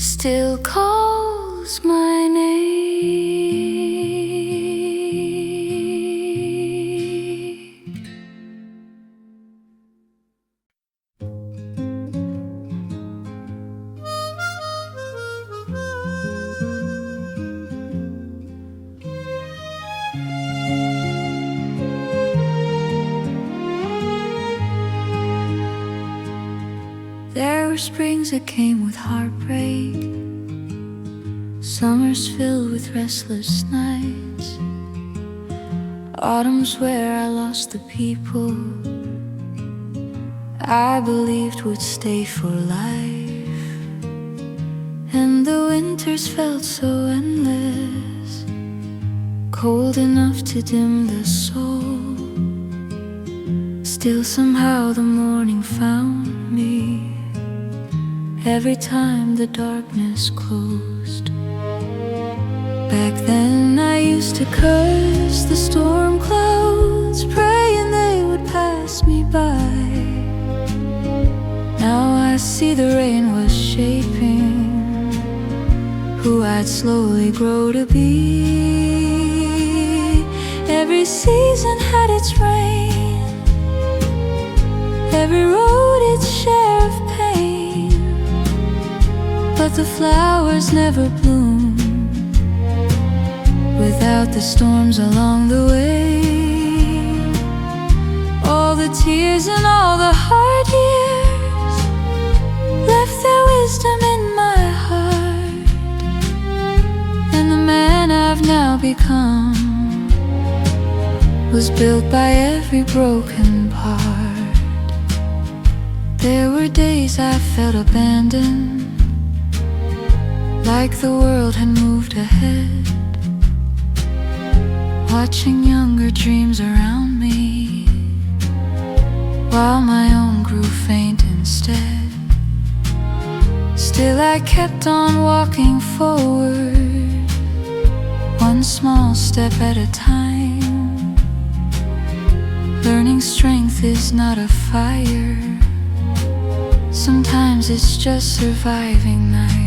still calls my name. There were springs that came with heartbreak, summers filled with restless nights, autumns where I lost the people I believed would stay for life, and the winters felt so endless, cold enough to dim the soul. Still somehow the morning found me every time the darkness closed. Back then I used to curse the storm clouds, praying they would pass me by. Now I see the rain was shaping who I'd slowly grow to be. Every season had its rain, every road its share of pain, but the flowers never bloom without the storms along the way. All the tears and all the hard years left their wisdom in my heart, and the man I've now become was built by every broken part. There were days I felt abandoned, like the world had moved ahead, watching younger dreams around me while my own grew faint instead. Still I kept on walking forward, one small step at a time, learning strength is not a fire, sometimes it's just surviving nights.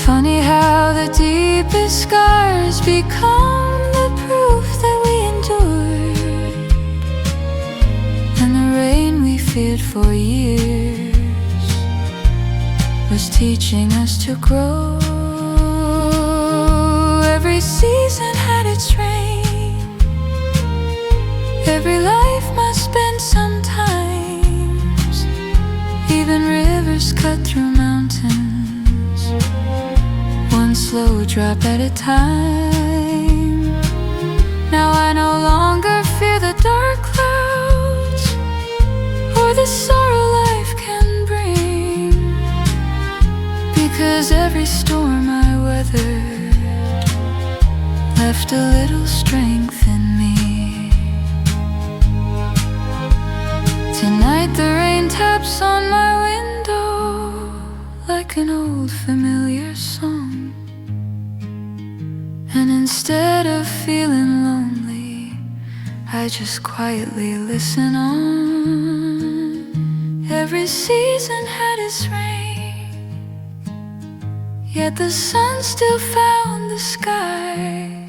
Funny how the deepest scars become the proof that we endured, and the rain we feared for years was teaching us to grow. Every season had its rain, every life must bend sometimes, even rivers cut through mountains, one slow drop at a time. Now I no longer fear the dark clouds or the sorrow life can bring, because every storm I weathered left a little strength in me. Tonight the rain taps on my window like an old familiar song, and instead of feeling lonely, I just quietly listen on. Every season had its rain, yet the sun still found the sky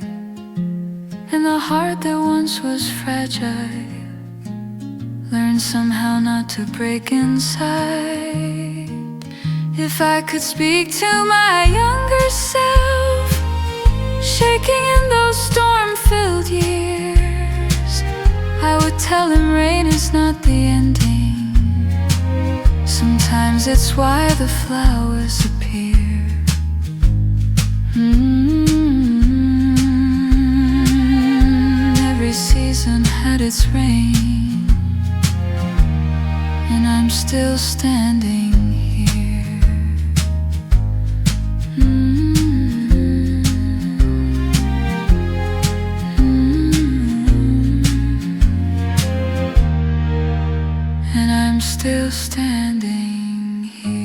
Healing a heart that once was fragile. Learn somehow not to break inside. If I could speak to my younger self, shaking in those storm-filled years, I would tell him rain is not the ending. Sometimes it's why the flowers appear. Every season had its rain, and I'm still standing here. And I'm still standing here.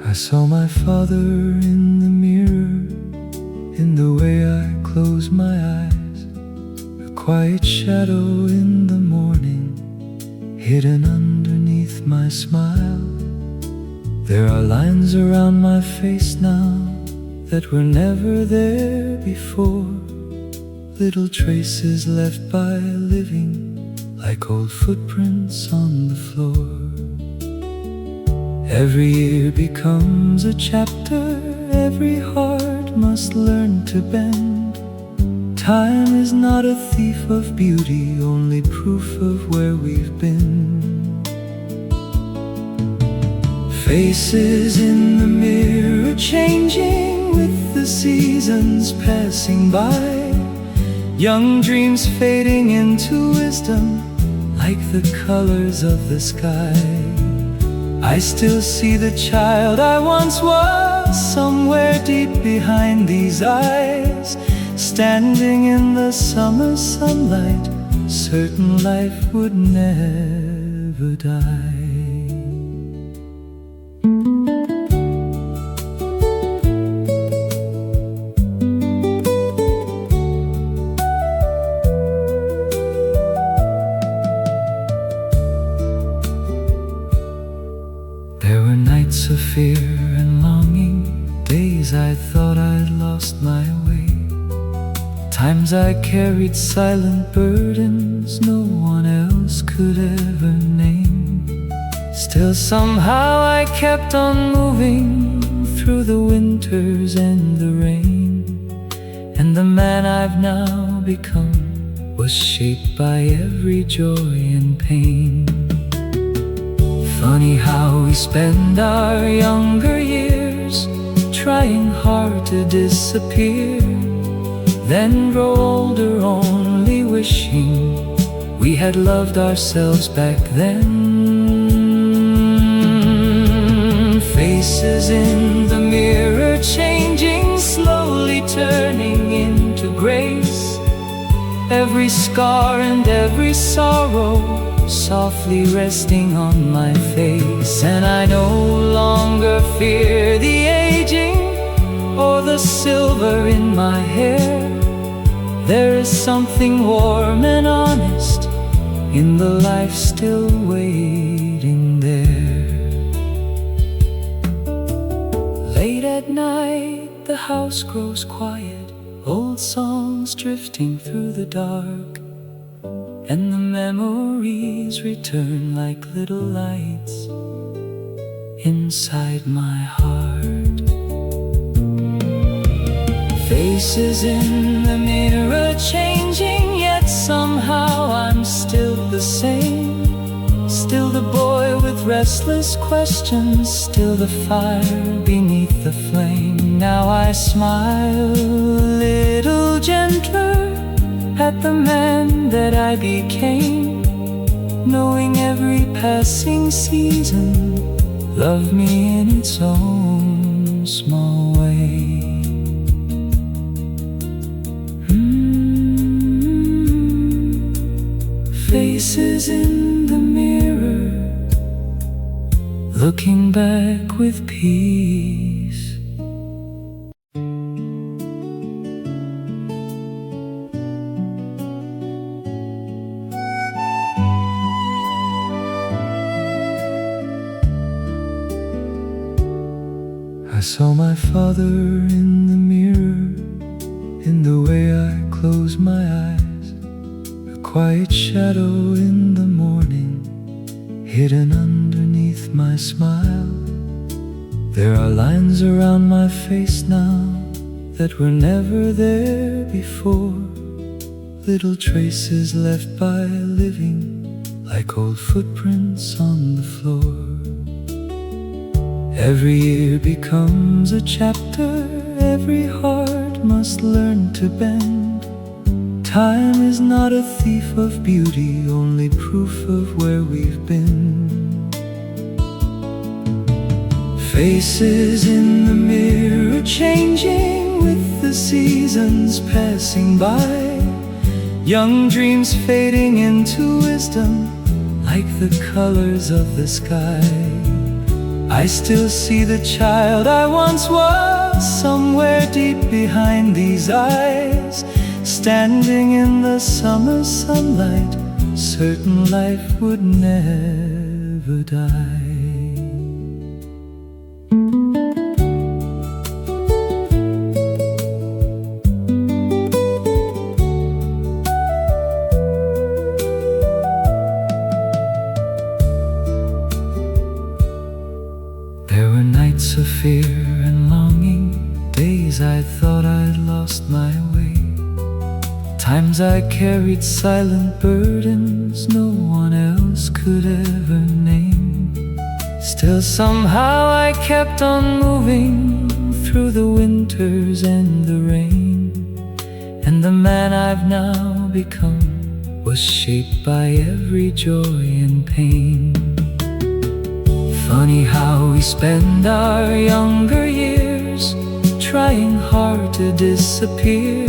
I saw my father in the mirror, in the way I close my eyes, a quiet shadow in the morning, hidden underneath my smile. There are lines around my face now that were never there before, little traces left by living, like old footprints on the floor. Every year becomes a chapter, every heart must learn to bend. Time is not a thief of beauty, only proof of where we've been. Faces in the mirror changing with the seasons passing by, young dreams fading into wisdom like the colors of the sky. I still see the child I once was, somewhere deep behind these eyes, standing in the summer sunlight, certain life would never die. Of fear and longing, days I thought I'd lost my way, times I carried silent burdens no one else could ever name. Still somehow I kept on moving through the winters and the rain, and the man I've now become was shaped by every joy and pain. Funny how we spend our younger years trying hard to disappear, then grow older only wishing we had loved ourselves back then. Faces in the mirror changing, slowly turning into grace, every scar and every sorrow softly resting on my face. And I no longer fear the aging or the silver in my hair. There is something warm and honest in the life still waiting there. Late at night the house grows quiet, old songs drifting through the dark, and the memories return like little lights inside my heart. Faces in the mirror changing, yet somehow I'm still the same. Still the boy with restless questions, still the fire beneath the flame. Now I smile a little gentler at the man that I became, knowing every passing season loved me in its own small way. Faces in the mirror, looking back with peace. father in the mirror, in the way I close my eyes, a quiet shadow in the morning, hidden underneath my smile. There are lines around my face now that were never there before, little traces left by living, like old footprints on the floor. Every year becomes a chapter, every heart must learn to bend. Time is not a thief of beauty, only proof of where we've been. Faces in the mirror changing with the seasons passing by, young dreams fading into wisdom like the colors of the sky. I still see the child I once was, somewhere deep behind these eyes, standing in the summer sunlight, certain life would never die. There were nights of fear and longing, days I thought I'd lost my way, times I carried silent burdens no one else could ever name. Still somehow I kept on moving through the winters and the rain, and the man I've now become was shaped by every joy and pain. Funny how we spend our younger years trying hard to disappear,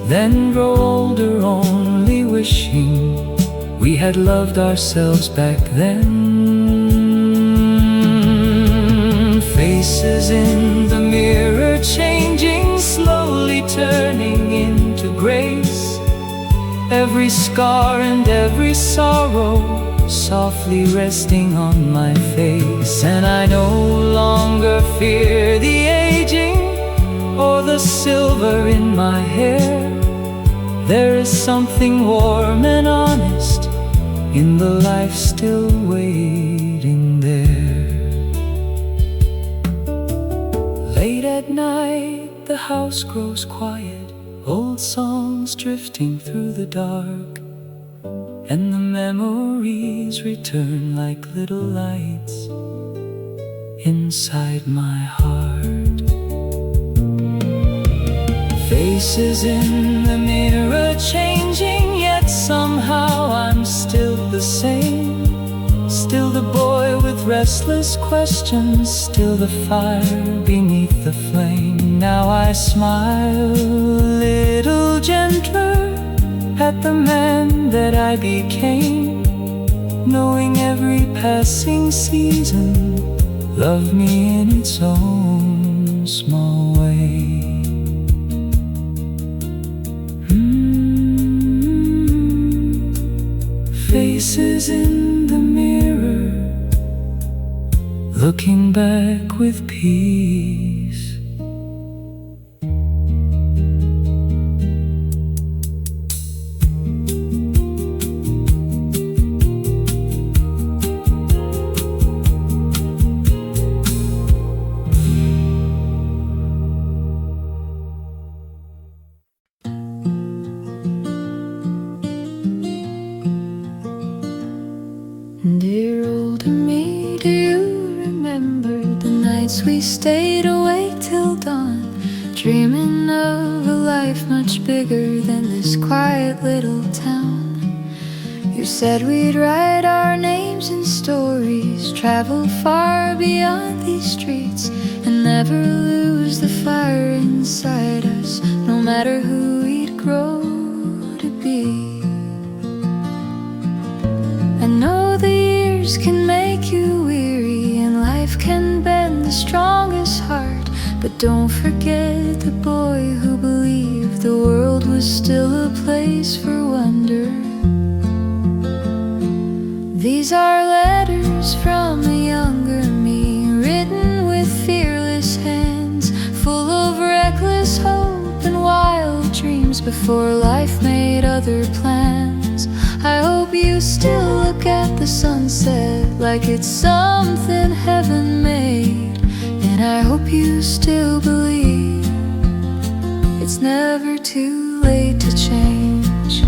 then grow older only wishing we had loved ourselves back then. Faces in the mirror changing, slowly turning into grace, every scar and every sorrow softly resting on my face. And I no longer fear the aging or the silver in my hair. There is something warm and honest in the life still waiting there. Late at night the house grows quiet, old songs drifting through the dark, and the memories return like little lights inside my heart. Faces in the mirror changing, yet somehow I'm still the same. Still the boy with restless questions, still the fire beneath the flame. Now I smile a little gentler at the man that I became, knowing every passing season loved me in its own small way. Faces in the mirror, looking back with peace. Dear older me, do you remember the nights we stayed awake till dawn, dreaming of a life much bigger than this quiet little town? You said we'd write our names in stories, travel far beyond these streets, and never lose the fire inside us, no matter who we'd grow to be. I know the years can make you weary, and life can bend the strongest heart, but don't forget the boy who believed the world was still a place for wonder. These are letters from a younger me, written with fearless hand, stars before life made other plans. I hope you still look at the sunset like it's something heaven made. And I hope you still believe it's never too late to change.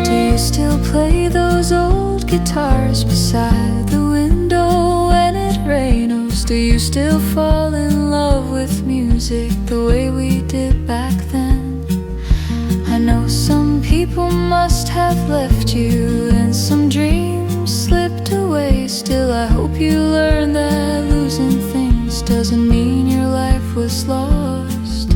Do you still play those old guitars beside the window when it rains? Do you still fall in love with music the way we did back then? I know some people must have left you and some dreams slipped away. Still I hope you learn that losing things doesn't mean your life was lost.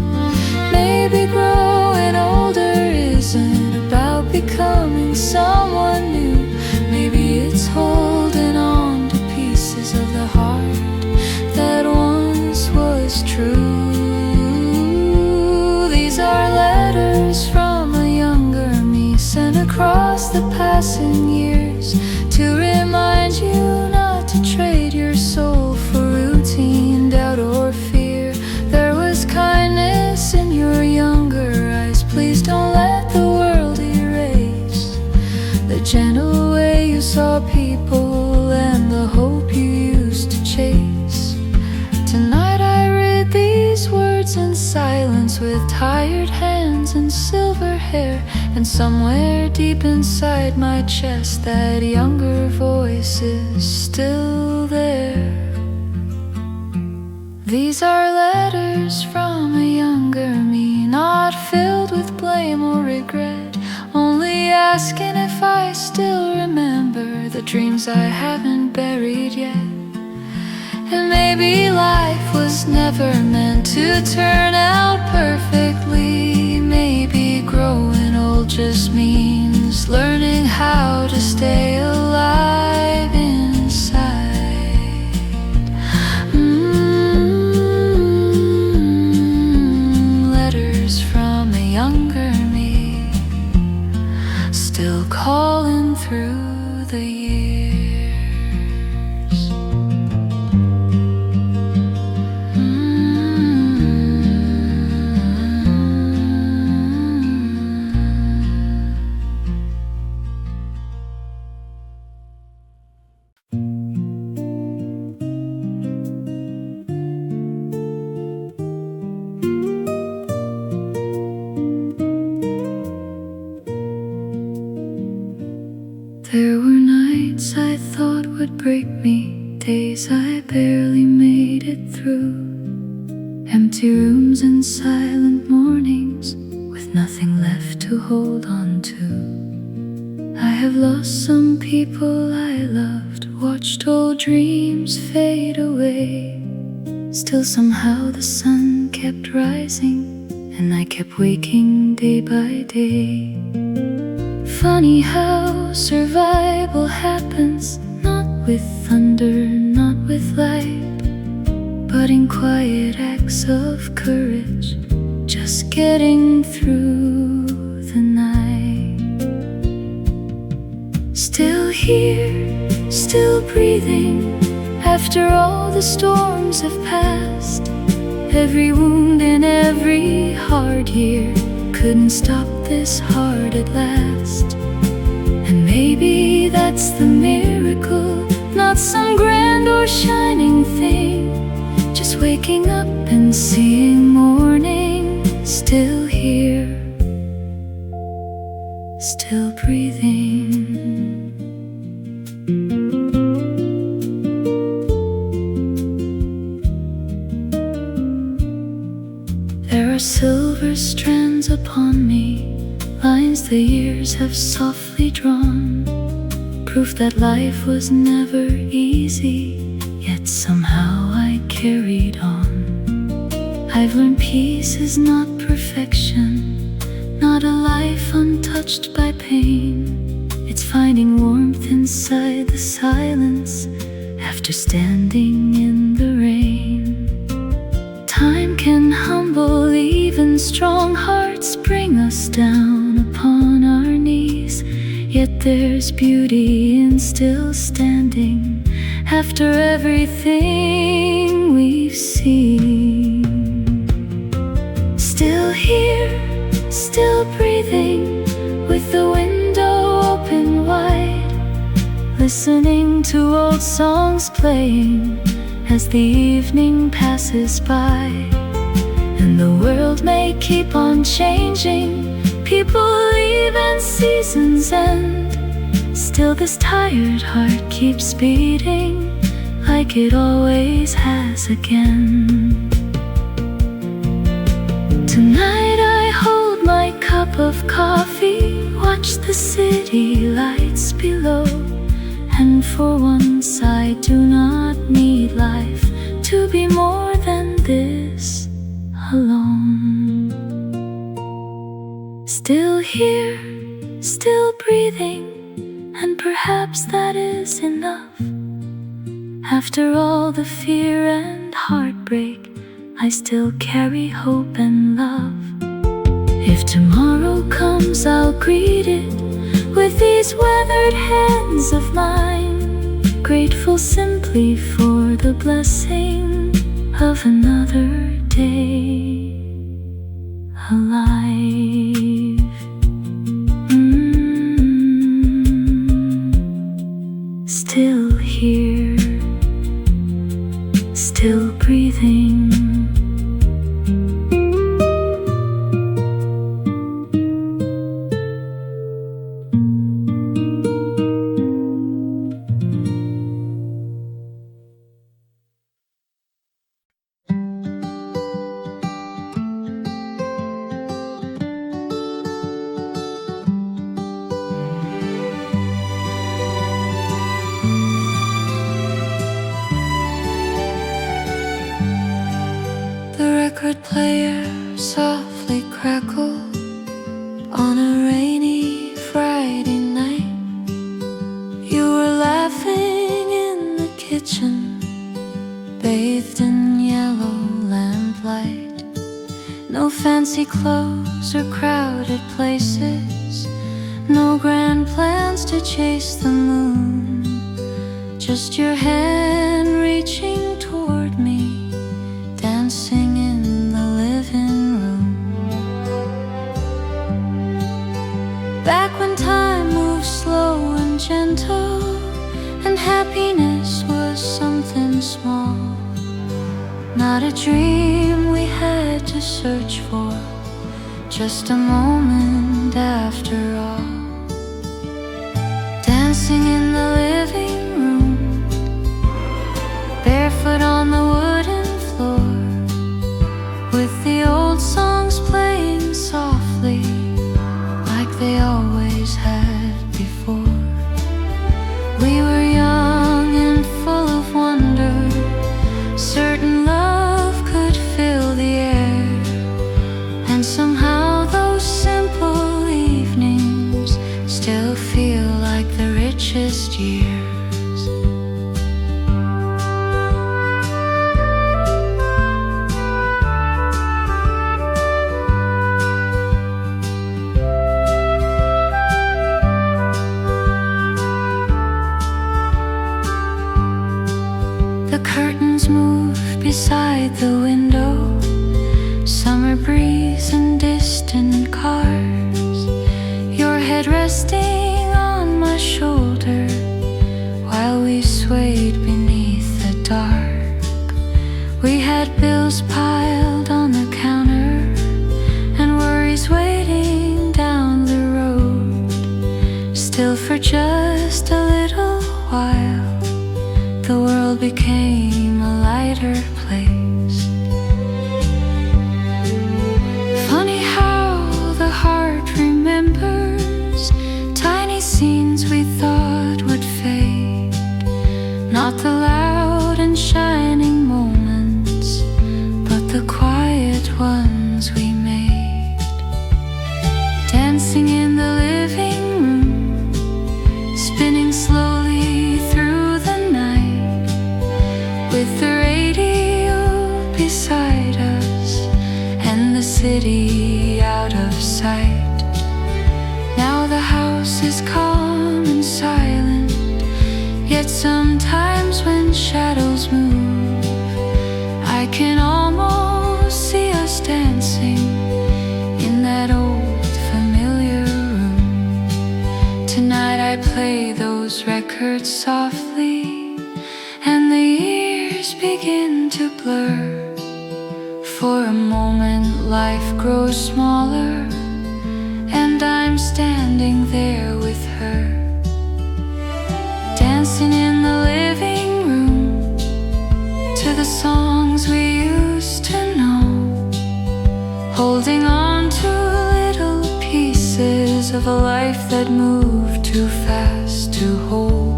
Maybe growing older isn't about becoming someone new. Maybe it's holding on to pieces of the heart that once was true. These are letters from a younger me, sent across the passing years, to remind you not to trade your soul for routine, doubt or fear. There was kindness in your younger eyes. Please don't let the world erase the gentle way you saw people and the hope you used to chase. Tonight I read these words in silence with tired hands and silver hair. And somewhere deep inside my chest that younger voice is still there. These are letters from a younger me, not filled with blame or regret, only asking if I still remember the dreams I haven't buried yet. And maybe life was never meant to turn out perfectly. Maybe growing old just means learning how to stay alive inside. Letters from a younger me, still calling through the years. There were nights I thought would break me, days I barely made it through, empty rooms and silent mornings with nothing left to hold on to. I have lost some people I loved, watched old dreams fade away. Still somehow the sun kept rising and I kept waking day by day. Funny how survival happens, not with thunder, not with light, but in quiet acts of courage, just getting through the night. Still here, still breathing, after all the storms have passed. Every wound and every hard year couldn't stop this heart at last. And maybe that's the miracle, not some grand or shining thing, just waking up and seeing morning. Still here, still breathing. There are silver strands upon me, lines the years have softly drawn, proof that life was never easy, yet somehow I carried on. I've learned peace is not perfection, not a life untouched by pain. It's finding warmth inside the silence after standing in the rain. Time can humble even strong hearts, bring us down upon our knees. Yet there's beauty in still standing after everything we've seen. still breathing with the window open wide, listening to old songs playing as the evening passes by. And the world may keep on changing, people leave and seasons end, still this tired heart keeps beating like it always has again. Tonight I hold my cup of coffee, watch the city lights below, and for once I do not need life to be more than this alone. Still here, still breathing, and perhaps that is enough. After all the fear and heartbreak, I still carry hope and love. If tomorrow comes, I'll greet it with these weathered hands of mine, grateful simply for the blessing of another day alive. Still here, still breathing. Record player softly crackled on a rainy Friday night. You were laughing in the kitchen, bathed in yellow lamplight. No fancy clothes or crowded places, no grand plans to chase the moon, just your hand reaching toward me, dancing in the living room. Back when time moved slow and gentle, and happiness was something small, not a dream we had to search for, just a moment after all. Dancing in the living room, barefoot on the wooden floor, with the old songs playing softly like they always had before. We were young and full of wonder, certain love could fill the air, and somehow those simple evenings still feel like the richest years. The curtains move beside the window, summer breeze and distant cars, your head resting on my shoulder while we swayed beneath the dark. We had bills piled on the counter and worries waiting down the road. Still for just a little while, the world became a lighter place. Funny how the heart remembers tiny scenes we thought would fade, not the loud and shining moments, but the quiet ones we made. Dancing in the living room, spinning slowly through the night, with the radio beside us and the city out of sight. Now the house is calm and silent, yet sometimes when shadows move, I can almost see us dancing in that old record softly, and the years begin to blur. For a moment life grows smaller, and I'm standing there with her, dancing in the living room to the songs we used to know, holding on to little pieces of a life that moved too fast to hold.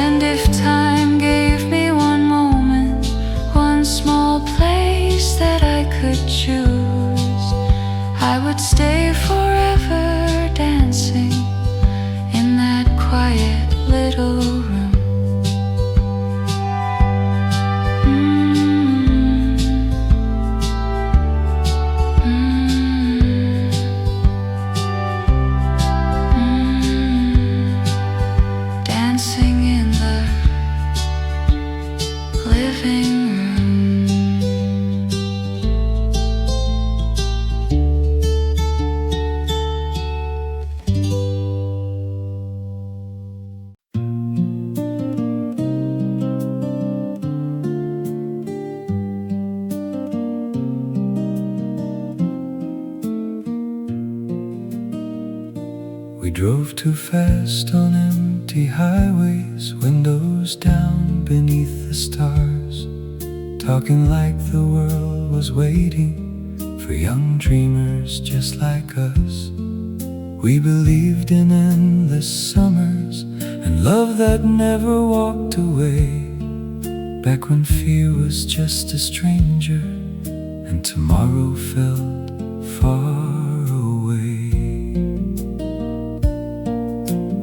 And if time gave me one moment, one small place that I could choose, I would stay forever dancing in that quiet little room. Dancing in the living room. We drove too fast on empty highways, windows down beneath the stars, talking like the world was waiting for young dreamers just like us. We believed in endless summers and love that never walked away, back when fear was just a stranger and tomorrow felt far away.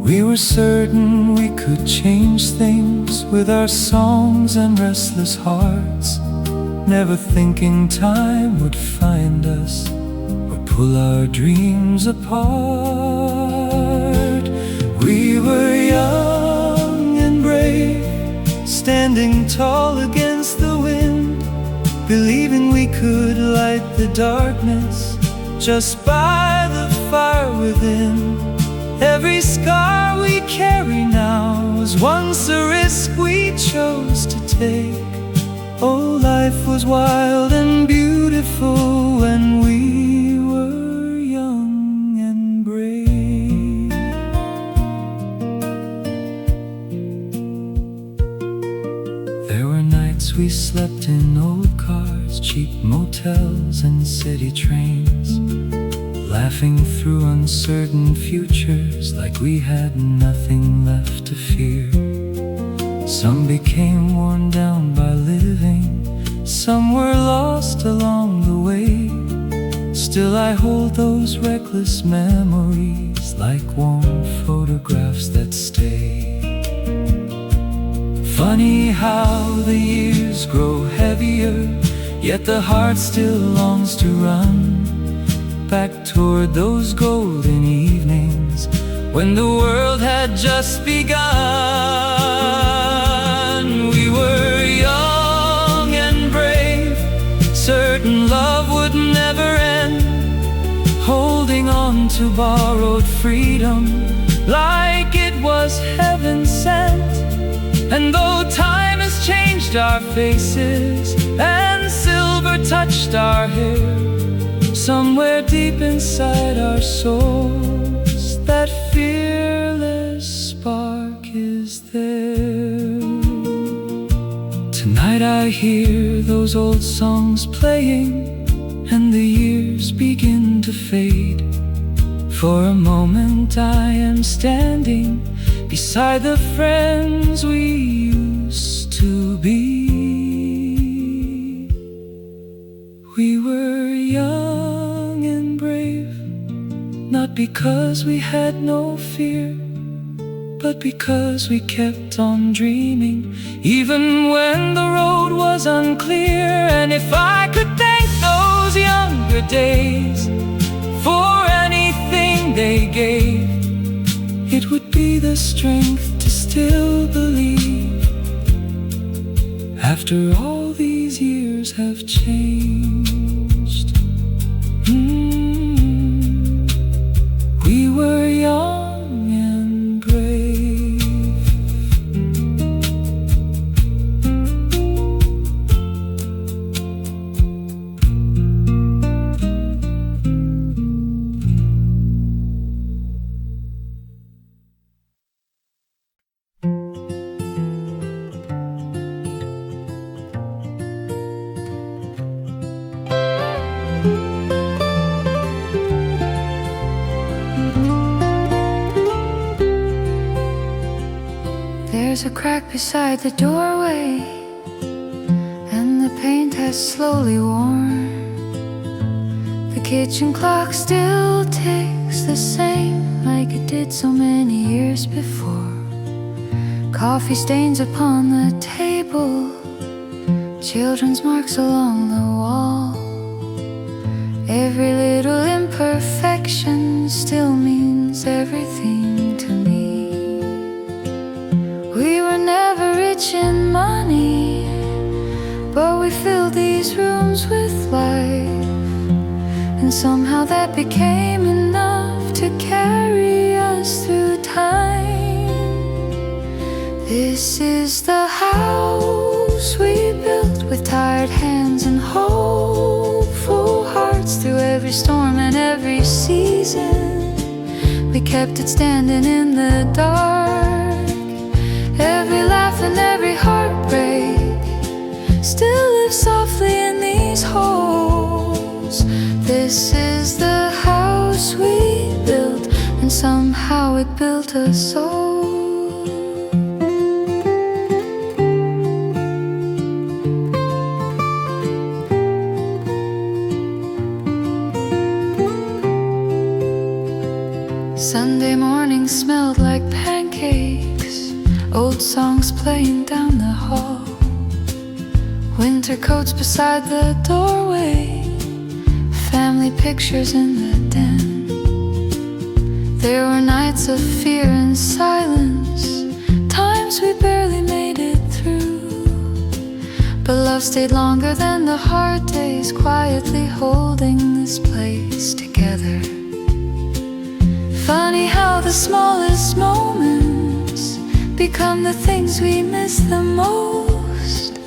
We were certain we could change things with our songs and restless hearts, never thinking time would find us or pull our dreams apart. We were young and brave, standing tall against the wind, believing we could light the darkness just by the fire within. Every scar we carry now was once a risk we chose to take. Oh, life was wild and beautiful when we were young and brave. There were nights we slept in old cars, cheap motels and city trains, laughing through uncertain futures like we had nothing left to fear. Some became worn down by living, some were lost along the way. Still I hold those reckless memories like warm photographs that stay. Funny how the years grow heavier, yet the heart still longs to run back toward those golden evenings when the world had just begun. We were young and brave, certain love would never end, holding on to borrowed freedom like it was heaven sent. And though time has changed our faces and silver touched our hair, somewhere deep inside our souls, that fearless spark is there. Tonight I hear those old songs playing, and the years begin to fade. For a moment I am standing beside the friends we used to be. We were young and brave, not because we had no fear, but because we kept on dreaming, even when the road was unclear. And if I could thank those younger days for anything they gave, it would be the strength to still believe, after all these years have changed. We were young and brave. There's a crack beside the doorway, and the paint has slowly worn. The kitchen clock still ticks the same, like it did so many years before. Coffee stains upon the table, children's marks along the wall. Every little imperfection still means everything to me. We were never rich in money, but we filled these rooms with life, and somehow that became enough to carry us through time. This is the house we built with tired hands and hopeful hearts. Through every storm and every season, we kept it standing in the dark. Every laugh and every heartbreak still lives softly in these holes. This is the house we built, and somehow it built us all. Sunday morning smelled like pancakes, old songs playing down the hall, winter coats beside the doorway, family pictures in the den. There were nights of fear and silence, times we barely made it through, but love stayed longer than the hard days, quietly holding this place together. Funny how the smallest moments become the things we miss the most.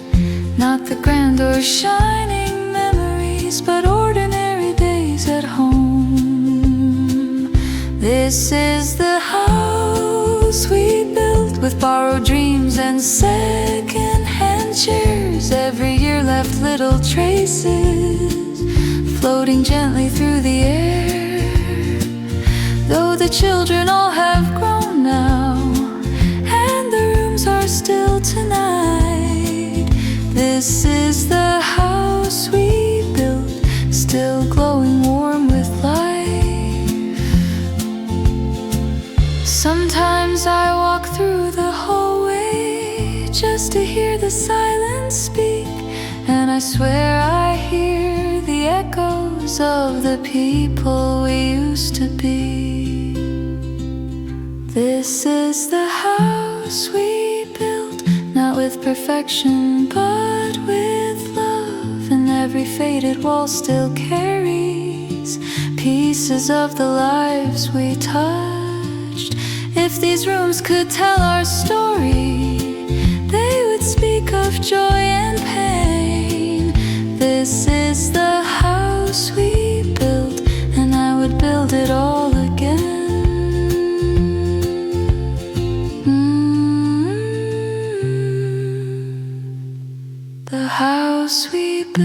Not the grand or shining memories, but ordinary days at home. This is the house we built with borrowed dreams and second-hand chairs. Every year left little traces, floating gently through the air. Though the children all have grown now, and the rooms are still tonight, this is the house we built, still glowing warm with life. Sometimes I walk through the hallway just to hear the silence speak, and I swear I hear the echoes of the people we used to be. This is the house we built, not with perfection, but with love. And every faded wall still carries pieces of the lives we touched. If these rooms could tell our story, they would speak of joy and pain. This is the house we built, and I would build it all again. The house we built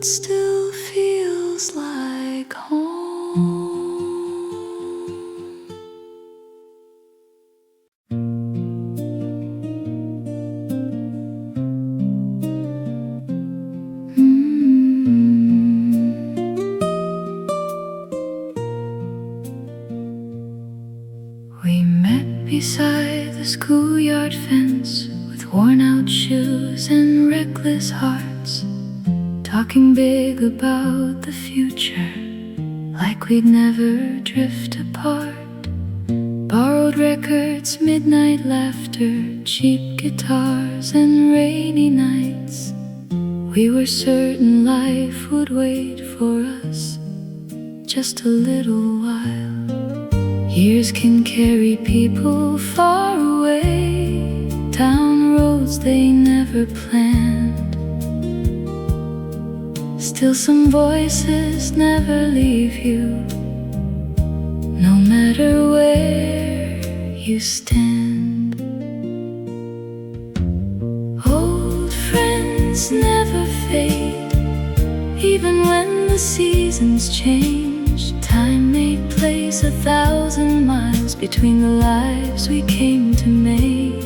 still feels like home. We met beside the schoolyard fence with worn-out shoes and reckless hearts, talking big about the future, like we'd never drift apart. Borrowed records, midnight laughter, cheap guitars and rainy nights. We were certain life would wait for us just a little while. Years can carry people far away, down roads they never planned. Still some voices never leave you, no matter where you stand. Old friends never fade, even when the seasons change. Time may place 1,000 miles between the lives we came to make.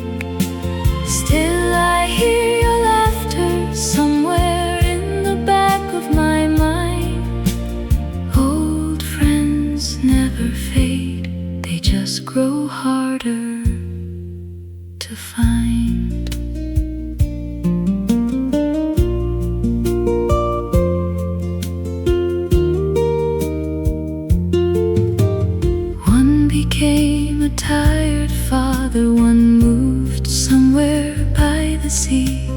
Still I hear your laughter somewhere in the back of my mind. Old friends never fade, they just grow harder to find. One became a tired father, one moved somewhere by the sea.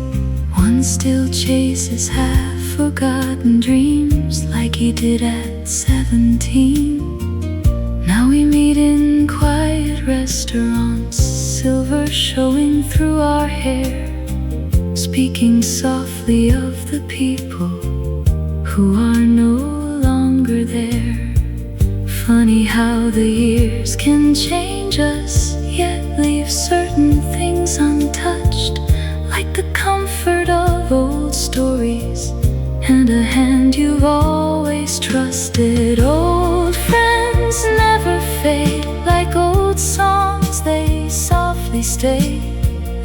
One still chases half-forgotten dreams like he did at 17. Now we meet in quiet restaurants, silver showing through our hair, speaking softly of the people who are no longer there. Funny how the years can change us, yet leave certain things untouched, like the comfort of old stories and a hand you've always trusted. Old friends never fade, like old songs they softly stay,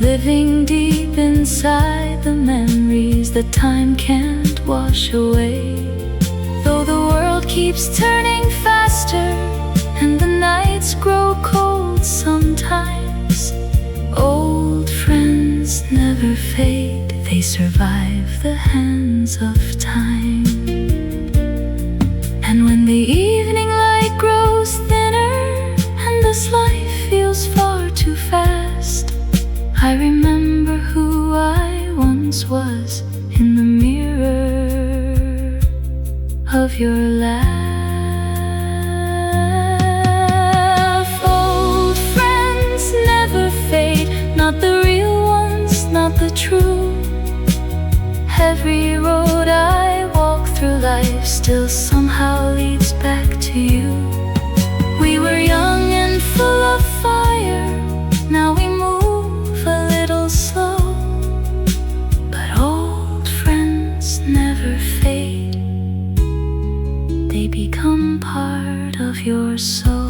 living deep inside the memories that time can't wash away. Though the world keeps turning faster and the nights grow cold sometimes, old friends never fade, they survive the hands of time. And when the evening light grows thinner and this life feels far too fast, I remember who I once was in the mirror of your laugh. Old friends never fade, not the real ones, not the true. Every road I walk through life still somehow leads back to you. We were young and full of fire, now we move a little slow, but old friends never fade, they become part of your soul.